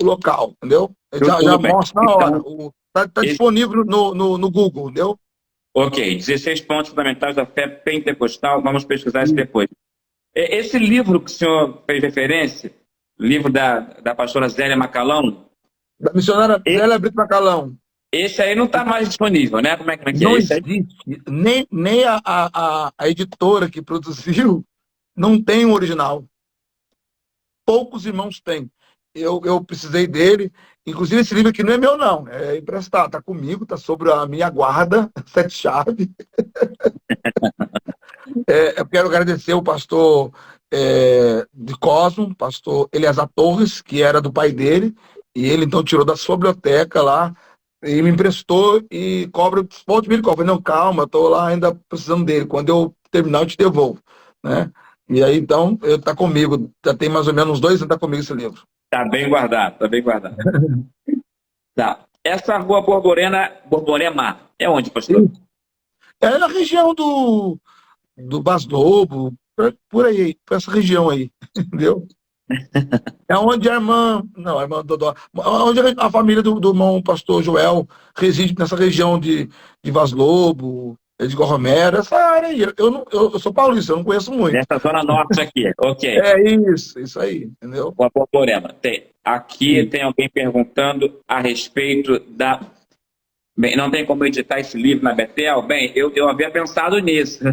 local, entendeu? Já Tudo bem. mostra na hora. Então, Tá esse, disponível no Google, entendeu? ok, 16 pontos fundamentais da fé pentecostal, vamos pesquisar isso depois. Esse livro que o senhor fez referência, livro da pastora Zélia Macalão, Da missionária Zélia Brito Macalão. esse aí não está mais disponível, né? Como é que é Não esse aí? existe. Nem a editora que produziu não tem o original. Poucos irmãos têm. Eu precisei dele. Inclusive, esse livro aqui não é meu, não. É emprestado. Está comigo, está sobre a minha guarda, sete chaves. Eu quero agradecer o pastor de Cosmo, pastor Eleazar Torres, que era do pai dele. E ele, então, tirou da sua biblioteca lá e me emprestou e cobra, volte me cobra. Não, calma, estou lá ainda precisando dele. Quando eu terminar, eu te devolvo, né? E aí, então, está comigo. Já tem mais ou menos uns 2 anos que está comigo esse livro. Está bem guardado, está bem guardado. Tá. Essa rua Borborema, é onde, pastor? É na região do Basdobo, por aí, por essa região aí, entendeu? É onde a irmã, não, a irmã Dodó, onde a família do irmão pastor Joel reside nessa região de Vaz Lobo, Edgar Romero, essa área aí. Eu sou paulista, eu não conheço muito. Nessa zona norte aqui, ok. É isso aí, entendeu? Rua Borborema. Aqui tem alguém perguntando a respeito da. Bem, não tem como editar esse livro na Betel? Bem, eu havia pensado nisso.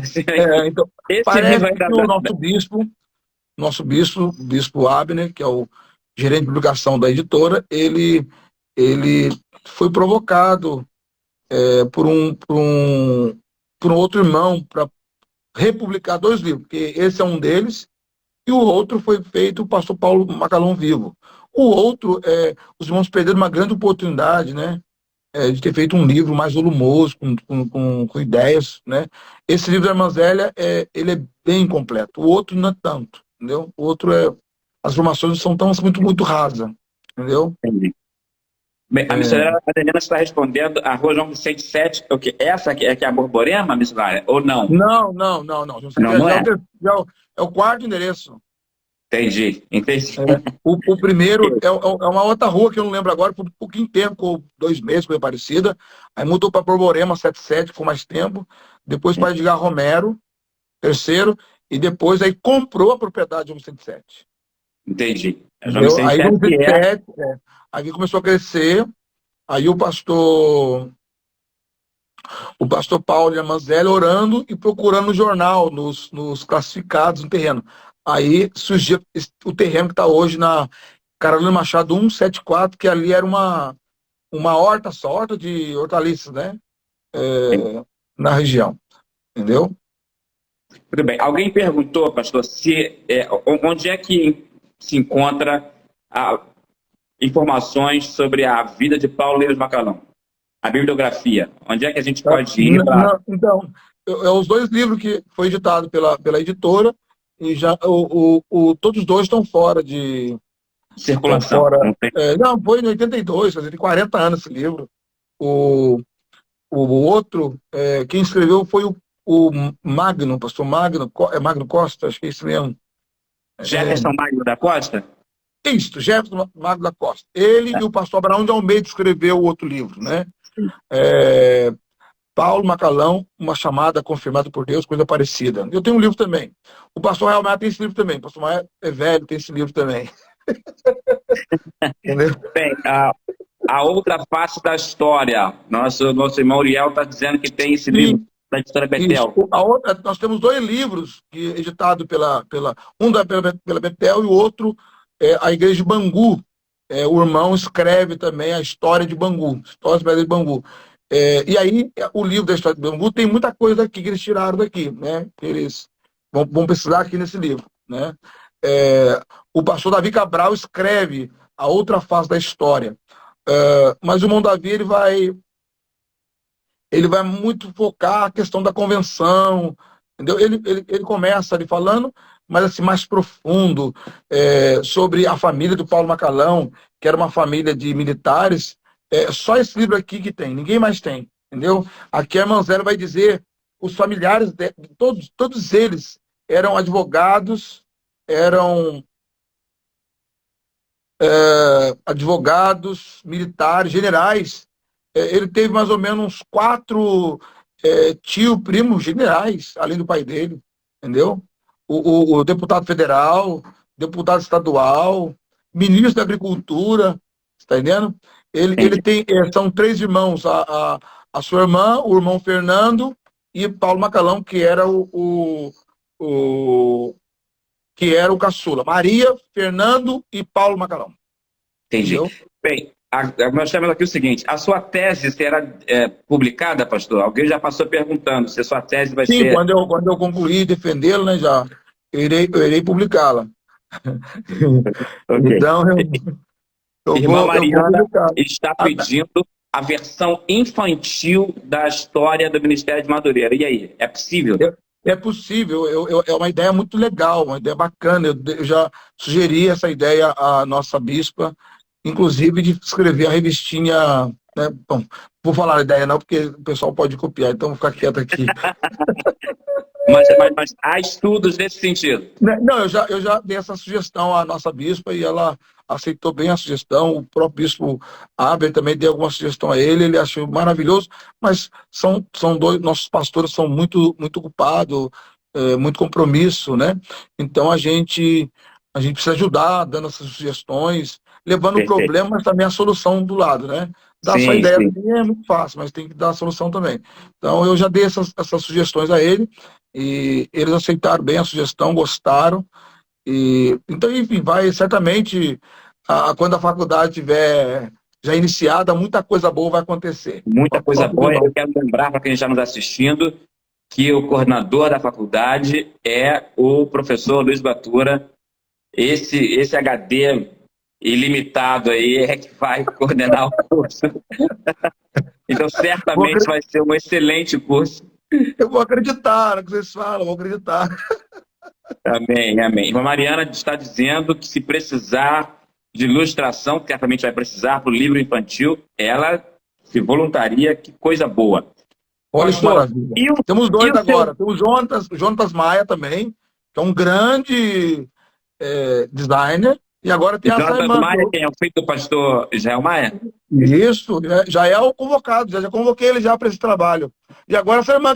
Então, Esse parece livro aí que o nosso bispo Abner, que é o gerente de publicação da editora, ele foi provocado por um outro irmão para republicar 2 livros, porque esse é um deles, e o outro foi feito o pastor Paulo Macalão vivo. O outro, os irmãos perderam uma grande oportunidade, né? De ter feito um livro mais volumoso, com ideias, né? Esse livro da Irmã Zélia, ele é bem completo. O outro não é tanto, entendeu? O outro as informações são muito, muito rasas, entendeu? Entendi. Bem, a missionária Adriana está respondendo a Rua João Vicente 7, o quê? Essa aqui é a Borborema, missionária? Ou não? Não. Não, não é. É o quarto endereço. Entendi. O primeiro é uma outra rua que eu não lembro agora, por um pouquinho tempo, com 2 meses, coisa parecida. Aí mudou para Borborema 77, que foi mais tempo. Depois para Edgar Romero, terceiro. E depois aí comprou a propriedade de 107. Entendi. A João Entendeu? Vicente Aí 7 107, aí começou a crescer. Aí o pastor Paulo Yamanzelli orando e procurando no jornal, nos classificados, no terreno. Aí surgiu o terreno que está hoje na Carolina Machado 174, que ali era uma horta só, horta de hortaliças, né? Na região, entendeu? Tudo bem. Alguém perguntou, pastor, onde é que se encontra informações sobre a vida de Paulo Leires Macalão? A bibliografia. Onde é que a gente pode ir para... Então, os 2 livros que foi editado pela editora, e já todos os 2 estão fora de... Estão circulação? fora. Não tem... Não, foi em 82, quer dizer, tem 40 anos esse livro. O outro, quem escreveu foi o Magno, pastor Magno, Magno Costa, acho que é isso mesmo. Jefferson Magno da Costa? Isso, Jefferson Magno da Costa. Ele e o pastor Abraão de Almeida escreveu o outro livro, né? Paulo Macalão, uma chamada confirmada por Deus, coisa parecida. Eu tenho um livro também. O pastor Real Maia tem esse livro também. O pastor Maia é velho, tem esse livro também. Entendeu? Bem, a outra face da história. Nosso irmão Uriel está dizendo que tem esse livro da editora Betel. Nós temos 2 livros editados pela Betel e o outro a Igreja de Bangu. O irmão escreve também a história de Bangu, história de Bangu. E aí, o livro da história de Bangu tem muita coisa aqui que eles tiraram daqui, né? Eles vão precisar aqui nesse livro, né? O pastor Davi Cabral escreve a outra face da história. Mas o irmão Davi, ele vai muito focar a questão da convenção, entendeu? Ele começa ali falando, mas assim, mais profundo, sobre a família do Paulo Macalão, que era uma família de militares. Só esse livro aqui que tem, ninguém mais tem, entendeu? Aqui a irmã Zélia vai dizer, os familiares, todos eles eram advogados, eram advogados, militares, generais. Ele teve mais ou menos uns 4 tio, primos generais, além do pai dele, entendeu? O deputado federal, deputado estadual, ministro da Agricultura, está entendendo? Ele Entendi. tem, são 3 irmãos, a sua irmã, o irmão Fernando e Paulo Macalão, o, que era o caçula. Maria, Fernando e Paulo Macalão, Entendi. entendeu? Bem, nós temos aqui o seguinte: a sua tese será publicada, pastor? Alguém já passou perguntando se a sua tese vai Sim, ser. quando eu concluir defendê-lo, né, já eu irei publicá-la. Ok. Então, Irmã eu vou Mariana publicar. está Ah, pedindo a versão infantil da história do Ministério de Madureira. E aí, é possível? é possível, é uma ideia muito legal, uma ideia bacana. Eu já sugeri essa ideia à nossa bispa, inclusive de escrever a revistinha. Né? Bom, vou falar a ideia não, porque o pessoal pode copiar, então vou ficar quieto aqui. Mas há estudos nesse sentido. Né, não, eu já dei essa sugestão à nossa bispa e ela aceitou bem a sugestão. O próprio bispo Haber também deu alguma sugestão a ele achou maravilhoso, mas são dois, nossos pastores são muito ocupados, muito compromisso, né? Então a gente precisa ajudar, dando essas sugestões, levando o Perfeito. problema, mas também a solução do lado, né? Dar só Sim, ideia sim. assim é muito fácil, mas tem que dar a solução também. Então eu já dei essas sugestões a ele, e eles aceitaram bem a sugestão, gostaram. E, então, enfim, vai certamente, quando a faculdade tiver já iniciada, muita coisa boa vai acontecer. Muita coisa Próprio boa. irmão. Eu quero lembrar para quem está nos assistindo que o coordenador da faculdade é o professor Luiz Batura. Esse HD ilimitado aí é que vai coordenar o curso. Então, Vou certamente acre- vai ser um excelente curso. Eu vou acreditar no que vocês falam, vou acreditar. Amém, amém. Irmã Mariana está dizendo que se precisar de ilustração, que certamente vai precisar para o livro infantil, ela se voluntaria, que coisa boa. Olha que Pastor, maravilha. e o, Temos e dois o seu agora. Temos o Jonatas Maia também, que é um grande designer, e agora tem essa Jonatas irmã. Maia, quem é o filho do pastor Israel Maia? Isso, já é o convocado, já convoquei ele já para esse trabalho. E agora essa irmã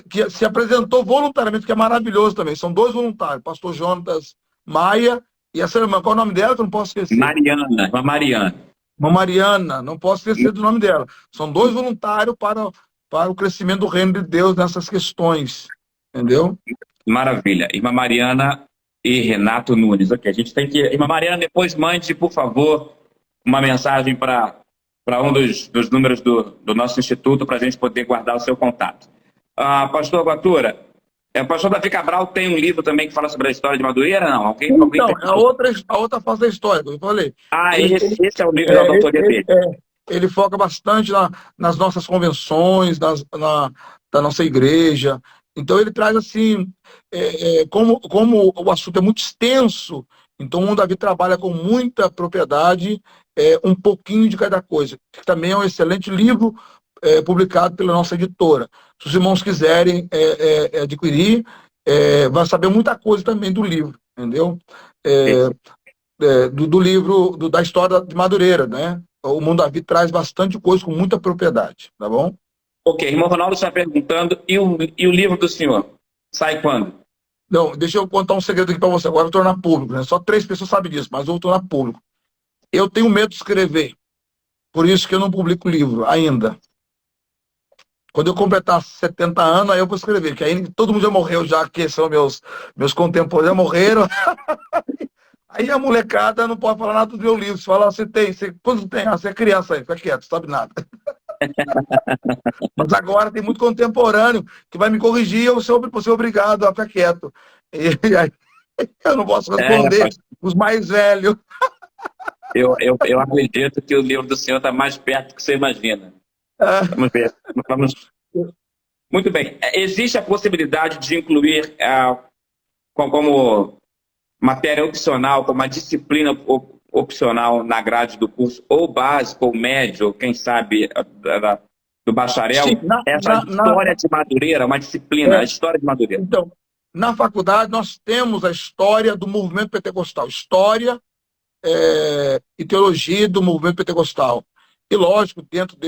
que se apresentou voluntariamente, que é maravilhoso também. São 2 voluntários, pastor Jonatas Maia e essa irmã. Qual é o nome dela? Que eu não posso esquecer. Mariana, irmã Mariana. Uma Mariana, não posso esquecer do nome dela. São 2 voluntários para o crescimento do reino de Deus nessas questões. Entendeu? Maravilha. Irmã Mariana e Renato Nunes. Ok, a gente tem que. Irmã Mariana, depois mande, por favor, uma mensagem para um dos números do nosso instituto para a gente poder guardar o seu contato. Pastor Batura, o pastor Davi Cabral tem um livro também que fala sobre a história de Madureira, não? Alguém Então, tem... a outra fase da história, como eu falei. Ah, Ele, esse é o livro da É, autoria dele. ele foca bastante nas nossas convenções, da nossa igreja. Então, ele traz assim, como o assunto é muito extenso, então o Davi trabalha com muita propriedade, um pouquinho de cada coisa. Que também é um excelente livro publicado pela nossa editora. Se os irmãos quiserem adquirir, vai saber muita coisa também do livro, entendeu? É, do livro da história de Madureira, né? O Mundo da Vida traz bastante coisa com muita propriedade, tá bom? Ok, irmão Ronaldo está perguntando, e o livro do senhor? Sai quando? Não, deixa eu contar um segredo aqui para você, agora eu vou tornar público, né? Só 3 pessoas sabem disso, mas eu vou tornar público. Eu tenho medo de escrever, por isso que eu não publico livro ainda. Quando eu completar 70 anos, aí eu vou escrever, que aí todo mundo já morreu, já que são meus contemporâneos, já morreram. Aí a molecada não pode falar nada do meu livro. Você fala, quantos tem? Você é criança aí, fica quieto, sabe nada. Mas agora tem muito contemporâneo que vai me corrigir e eu vou ser obrigado a ficar quieto. E aí eu não posso responder os mais velhos. Eu acredito que o livro do senhor está mais perto do que você imagina. Vamos ver. Muito bem. Existe a possibilidade de incluir como matéria opcional, como uma disciplina opcional na grade do curso, ou básico, ou médio, ou quem sabe do bacharel, Sim, essa história de Madureira, uma disciplina, a é, história de Madureira. então, na faculdade nós temos a história do movimento pentecostal, história e teologia do movimento pentecostal. E, lógico, dentro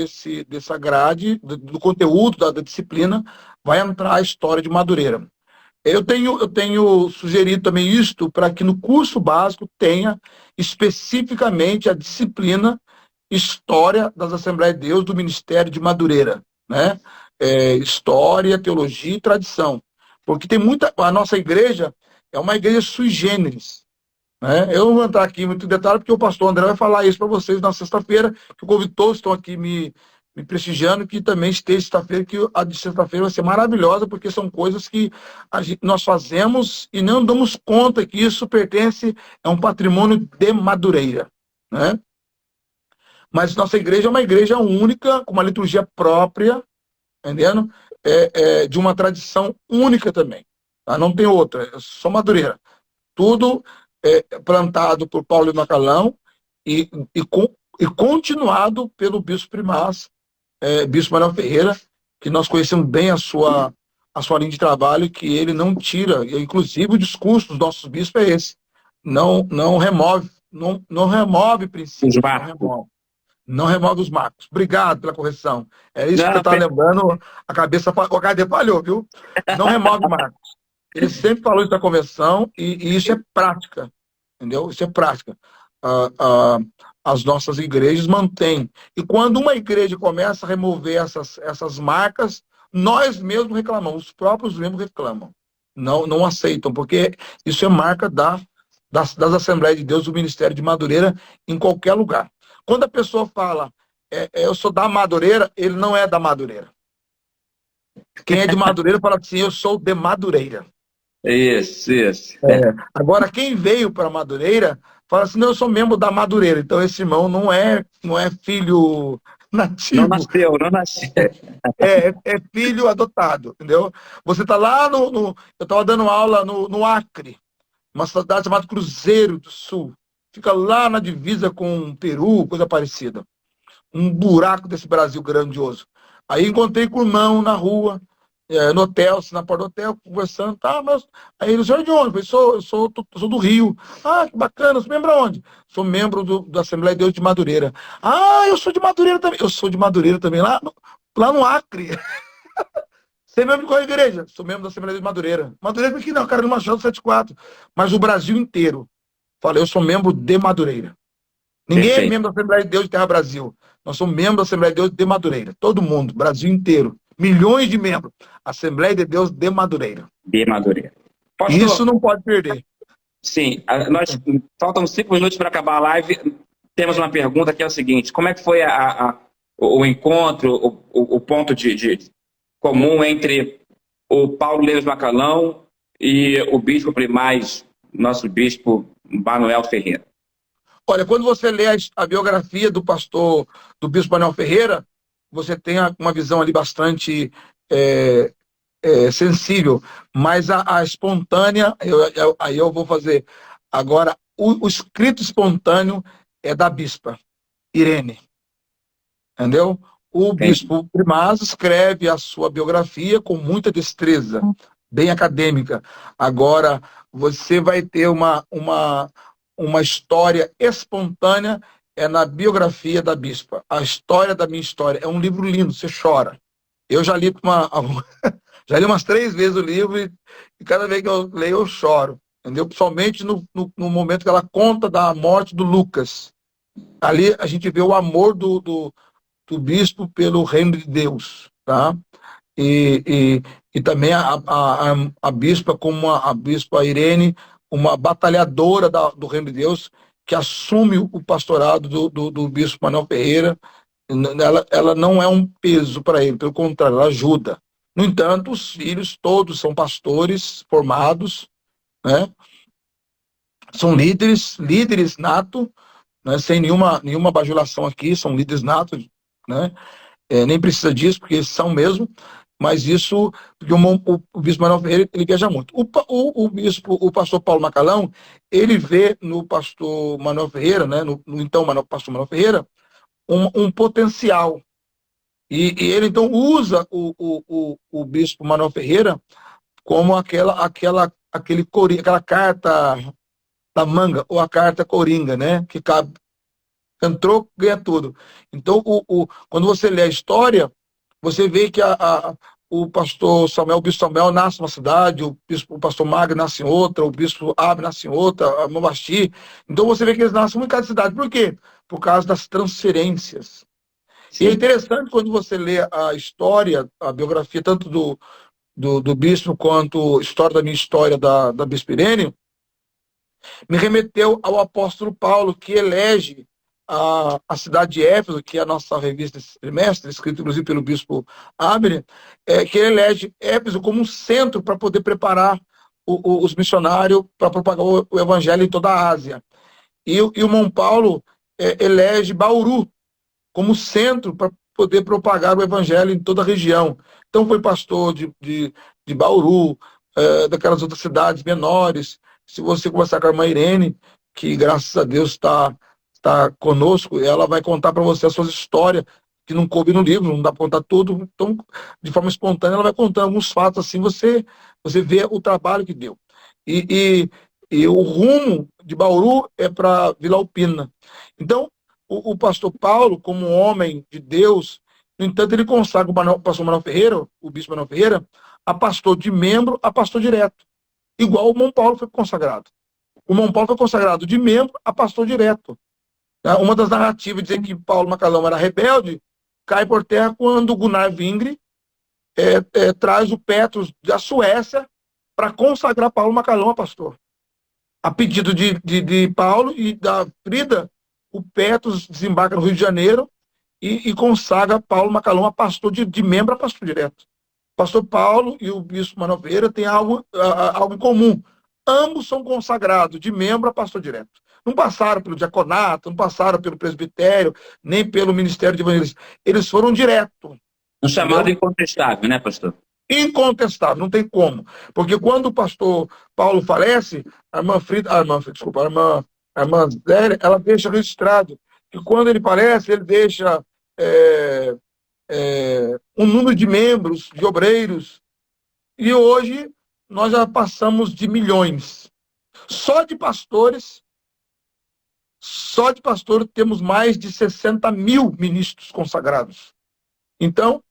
dessa grade, do conteúdo da disciplina, vai entrar a história de Madureira. Eu tenho sugerido também isto para que no curso básico tenha especificamente a disciplina História das Assembleias de Deus do Ministério de Madureira, né? História, teologia e tradição. Porque tem muita. A nossa igreja é uma igreja sui generis. Né? Eu não vou entrar aqui em muito detalhe, porque o pastor André vai falar isso para vocês na sexta-feira, que o convite todos estão aqui me prestigiando, que também esteja sexta-feira, que a de sexta-feira vai ser maravilhosa, porque são coisas que nós fazemos e não damos conta que isso pertence a um patrimônio de Madureira. Né? Mas nossa igreja é uma igreja única, com uma liturgia própria, entendendo? De uma tradição única também. Tá? Não tem outra, é só Madureira. Tudo plantado por Paulo de Macalão e, e continuado pelo bispo primaz, bispo Manuel Ferreira, que nós conhecemos bem a sua linha de trabalho, que ele não tira, inclusive o discurso dos nossos bispos é esse, não remove, não remove princípios, não remove os marcos. Obrigado pela correção. É isso que você está lembrando, a cabeça, o HD falhou, viu? Não remove marcos. Ele sempre falou isso na convenção e isso é prática, entendeu? Isso é prática. As nossas igrejas mantêm. E quando uma igreja começa a remover essas marcas, nós mesmos reclamamos, os próprios membros reclamam. Não aceitam, porque isso é marca das Assembleias de Deus, do Ministério de Madureira, em qualquer lugar. Quando a pessoa fala, eu sou da Madureira, ele não é da Madureira. Quem é de Madureira fala assim, eu sou de Madureira. Isso. Agora, quem veio para Madureira, fala assim, não, eu sou membro da Madureira. Então, esse irmão não é filho nativo. Não nasceu. É filho adotado, entendeu? Você está lá eu estava dando aula no Acre, uma cidade chamada Cruzeiro do Sul. Fica lá na divisa com o Peru, coisa parecida. Um buraco desse Brasil grandioso. Aí encontrei com o irmão na rua, no hotel, na porta do hotel, conversando, tá, mas... Aí ele, senhor de onde? Eu sou do Rio. Ah, que bacana, você membro aonde? Sou membro da Assembleia de Deus de Madureira. Ah, eu sou de Madureira também. Eu sou de Madureira também, lá no Acre. Você é membro de qual igreja? Sou membro da Assembleia de Madureira. Madureira aqui não, cara, no Machado 74. Mas o Brasil inteiro. Falei, eu sou membro de Madureira. Ninguém é membro da Assembleia de Deus de Terra Brasil. Nós somos membros da Assembleia de Deus de Madureira. Todo mundo, Brasil inteiro. Milhões de membros. Assembleia de Deus de Madureira. De Madureira. Pastor, isso não pode perder. Sim. Faltam 5 minutos para acabar a live. Temos uma pergunta que é o seguinte. Como é que foi o encontro, o ponto de comum entre o Paulo Leves Macalão e o bispo primaz, nosso bispo Manuel Ferreira? Olha, quando você lê a biografia do bispo Manuel Ferreira, você tem uma visão ali bastante sensível, mas a espontânea, aí eu vou fazer. Agora, o escrito espontâneo é da bispa Irene, entendeu? O bispo primaz escreve a sua biografia com muita destreza, bem acadêmica. Agora, você vai ter uma história espontânea na biografia da bispa. A história da minha história. É um livro lindo, você chora. Eu já li já li umas 3 vezes o livro e cada vez que eu leio eu choro. Entendeu? Principalmente no momento que ela conta da morte do Lucas. Ali a gente vê o amor do bispo pelo reino de Deus. Tá? E também a bispa, como a bispa Irene, uma batalhadora do reino de Deus, que assume o pastorado do bispo Manuel Ferreira. Ela não é um peso para ele, pelo contrário, ela ajuda. No entanto, os filhos todos são pastores formados, né? São líderes natos, né? Sem nenhuma bajulação aqui, são líderes natos, né? Nem precisa disso, porque eles são mesmo, mas isso, porque o bispo Manuel Ferreira, ele viaja muito. O pastor Paulo Macalão, ele vê no pastor Manuel Ferreira, né? No então pastor Manuel Ferreira, um potencial, E ele, então, usa o bispo Manuel Ferreira como aquela carta da manga, ou a carta coringa, né? Que cabe, entrou, ganha tudo. Então, quando você lê a história, você vê que o pastor Samuel, o bispo Samuel nasce numa cidade, o pastor Mag nasce em outra, o bispo Ab nasce em outra, a Mobasti. Então você vê que eles nascem em cada cidade. Por quê? Por causa das transferências. E é Sim. interessante quando você lê a história, a biografia, tanto do bispo quanto a história da minha história da Bispo Irene, me remeteu ao apóstolo Paulo, que elege a cidade de Éfeso, que é a nossa revista desse trimestre, escrita inclusive pelo bispo Abner, que ele elege Éfeso como um centro para poder preparar os missionários para propagar o evangelho em toda a Ásia. E o Mão Paulo elege Bauru como centro para poder propagar o evangelho em toda a região. Então foi pastor de Bauru, daquelas outras cidades menores. Se você conversar com a irmã Irene, que graças a Deus está conosco, ela vai contar para você as suas histórias, que não coube no livro, não dá para contar tudo. Então, de forma espontânea, ela vai contando alguns fatos, assim, você vê o trabalho que deu. E o rumo de Bauru é para Vila Alpina. Então, o pastor Paulo, como um homem de Deus, no entanto, ele consagra o pastor Manuel Ferreira, o bispo Manuel Ferreira, a pastor de membro a pastor direto. Igual o Mão Paulo foi consagrado. O Mão Paulo foi consagrado de membro a pastor direto. Uma das narrativas dizem que Paulo Macalão era rebelde, cai por terra quando o Gunnar Vingre traz o Petrus da Suécia para consagrar Paulo Macalão a pastor. A pedido de Paulo e da Frida, o Petrus desembarca no Rio de Janeiro e consagra Paulo Macalão a pastor de membro a pastor direto. O pastor Paulo e o bispo Manuel Ferreira têm algo em comum. Ambos são consagrados de membro a pastor direto. Não passaram pelo diaconato, não passaram pelo presbitério, nem pelo ministério de evangelismo. Eles foram direto. Um chamado incontestável, né, pastor? Incontestável, não tem como. Porque quando o pastor Paulo falece, a irmã Zélia, ela deixa registrado que quando ele falece, ele deixa um número de membros, de obreiros, e hoje nós já passamos de milhões. Só de pastores temos mais de 60 mil ministros consagrados. Então,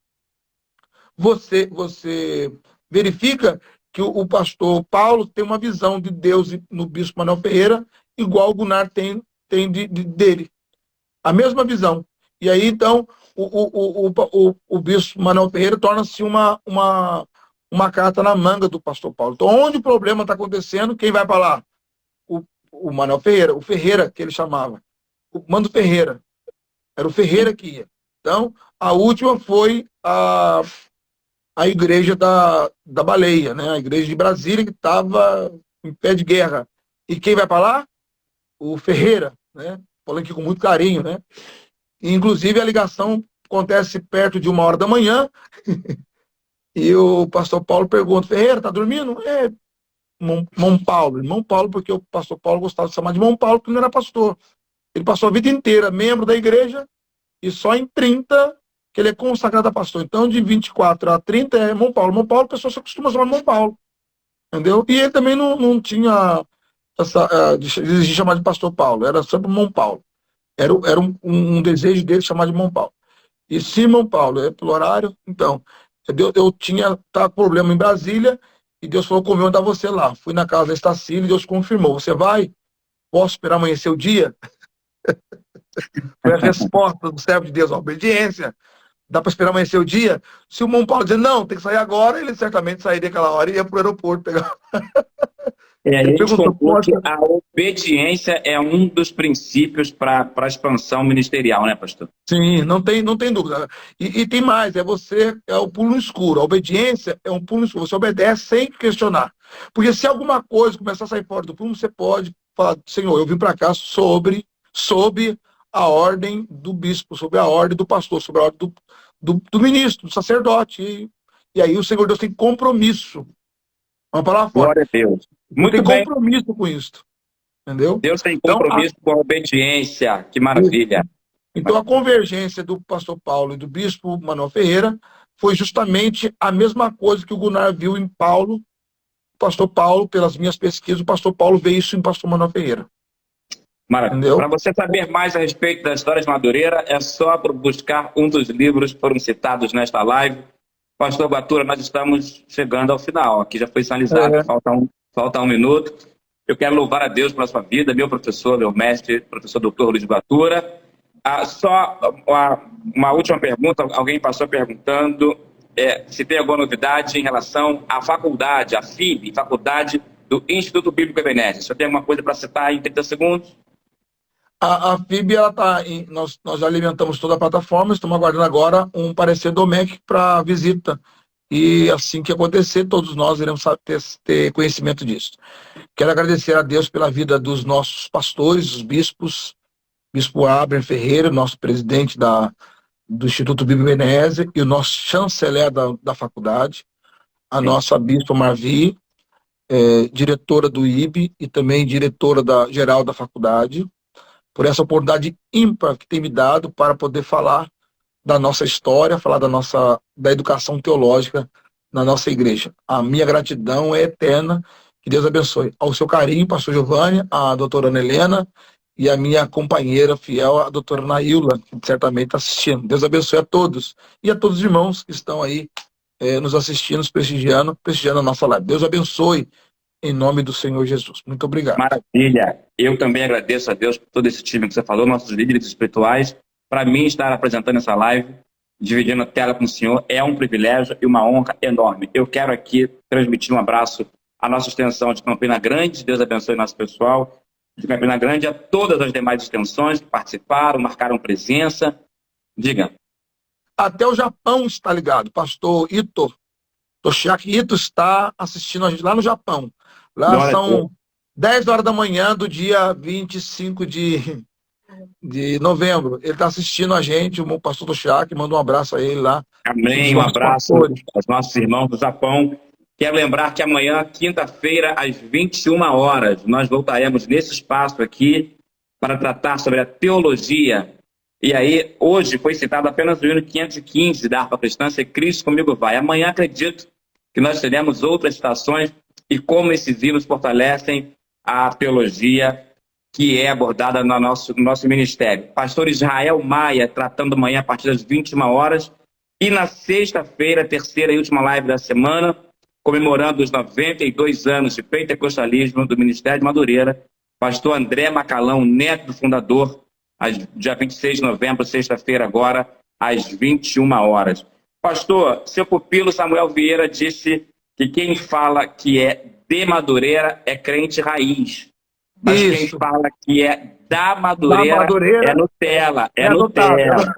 você verifica que o pastor Paulo tem uma visão de Deus no bispo Manuel Ferreira, igual o Gunnar tem dele. A mesma visão. E aí, então, o bispo Manuel Ferreira torna-se uma carta na manga do pastor Paulo. Então, onde o problema está acontecendo, quem vai para lá? O Manuel Ferreira, o Ferreira que ele chamava. O Mando Ferreira. Era o Ferreira que ia. Então, a última foi a igreja da Baleia, né? A igreja de Brasília, que estava em pé de guerra. E quem vai para lá? O Ferreira, né? Falando aqui com muito carinho, né? E, inclusive, a ligação acontece perto de 1h da manhã, e o pastor Paulo pergunta: Ferreira, tá dormindo? Mão Paulo. Irmão Paulo, porque o pastor Paulo gostava de chamar de Mão Paulo, porque não era pastor. Ele passou a vida inteira membro da igreja, e só em 30 que ele é consagrado a pastor. Então, de 24 a 30 é Mão Paulo. Mão Paulo, a pessoa só costuma chamar de Mão Paulo. Entendeu? E ele também não tinha de chamar de pastor Paulo, era sempre Mão Paulo. Era um desejo dele chamar de Mão Paulo. E sim, Mão Paulo, pelo horário. Então, eu tinha problema em Brasília, e Deus falou: como eu mandar você lá. Fui na casa da Estacília e Deus confirmou: você vai? Posso esperar amanhecer o dia? Foi a resposta do servo de Deus, a obediência. Dá para esperar amanhecer o dia? Se o Mão Paulo dizer não, tem que sair agora, ele certamente sairia aquela hora e ia para o aeroporto pegar. A gente conclui que a obediência é um dos princípios para a expansão ministerial, né, pastor? Sim, não tem dúvida. E tem mais, é o pulo no escuro. A obediência é um pulo no escuro. Você obedece sem questionar. Porque se alguma coisa começar a sair fora do pulo, você pode falar: Senhor, eu vim para cá sob a ordem do bispo, sobre a ordem do pastor, sobre a ordem do ministro, do sacerdote. E aí o Senhor Deus tem compromisso. Uma palavra forte. Glória a Deus. Muito tem compromisso com isso. Entendeu? Deus tem compromisso com a obediência. Que maravilha. Então, a convergência do pastor Paulo e do bispo Manuel Ferreira foi justamente a mesma coisa que o Gunnar viu em Paulo. O pastor Paulo, pelas minhas pesquisas, o pastor Paulo vê isso em pastor Manuel Ferreira. Maravilha. Entendeu? Para você saber mais a respeito da história de Madureira, é só buscar um dos livros que foram citados nesta live. Pastor Batura, nós estamos chegando ao final. Aqui já foi sinalizado, falta um minuto. Eu quero louvar a Deus pela sua vida, meu professor, meu mestre, professor doutor Luiz Batura. Só uma última pergunta, alguém passou perguntando se tem alguma novidade em relação à faculdade, a FIB, Faculdade do Instituto Bíblico Ebenezer. Você tem alguma coisa para citar em 30 segundos? A FIB, nós já alimentamos toda a plataforma, estamos aguardando agora um parecer do MEC para visita. E assim que acontecer, todos nós iremos ter conhecimento disso. Quero agradecer a Deus pela vida dos nossos pastores, os bispos, Bispo Abner Ferreira, nosso presidente do Instituto Bíblico Ebenezer, e o nosso chanceler da faculdade, a nossa Bispa Marvi, diretora do IB e também diretora geral da faculdade, por essa oportunidade ímpar que tem me dado para poder falar da nossa história, falar da educação teológica na nossa igreja. A minha gratidão é eterna, que Deus abençoe. Ao seu carinho, pastor Giovanni, a doutora Ana Helena e a minha companheira fiel, a doutora Naíla, que certamente está assistindo. Deus abençoe a todos e a todos os irmãos que estão aí nos assistindo, nos prestigiando a nossa live. Deus abençoe em nome do Senhor Jesus. Muito obrigado. Maravilha. Eu também agradeço a Deus por todo esse time que você falou, nossos líderes espirituais. Para mim, estar apresentando essa live, dividindo a tela com o senhor, é um privilégio e uma honra enorme. Eu quero aqui transmitir um abraço à nossa extensão de Campina Grande. Deus abençoe nosso pessoal de Campina Grande, a todas as demais extensões que participaram, marcaram presença. Diga. Até o Japão está ligado. Pastor Toshiaki Ito está assistindo a gente lá no Japão. Lá são 10 horas da manhã do dia 25 de novembro. Ele está assistindo a gente, o pastor Toshiaki, manda um abraço a ele lá. Amém, um abraço aos nossos irmãos do Japão. Quero lembrar que amanhã, quinta-feira, às 21 horas, nós voltaremos nesse espaço aqui para tratar sobre a teologia. E aí, hoje foi citado apenas o hino 515 da harpa cristã, Se Cristo Comigo Vai. Amanhã, acredito que nós teremos outras citações e como esses hinos fortalecem a teologia que é abordada no nosso ministério. Pastor Israel Maia, tratando amanhã a partir das 21 horas. E na sexta-feira, terceira e última live da semana, comemorando os 92 anos de pentecostalismo do Ministério de Madureira, pastor André Macalão, neto do fundador, dia 26 de novembro, sexta-feira agora, às 21 horas. Pastor, seu pupilo Samuel Vieira disse que quem fala que é de Madureira é crente raiz. Mas quem fala que é da Madureira é Nutella. É Nutella.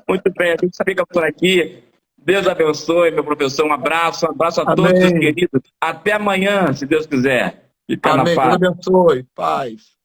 Muito bem, a gente fica por aqui. Deus abençoe, meu professor. Um abraço a todos os queridos. Até amanhã, se Deus quiser. Fica na paz. Deus abençoe. Paz.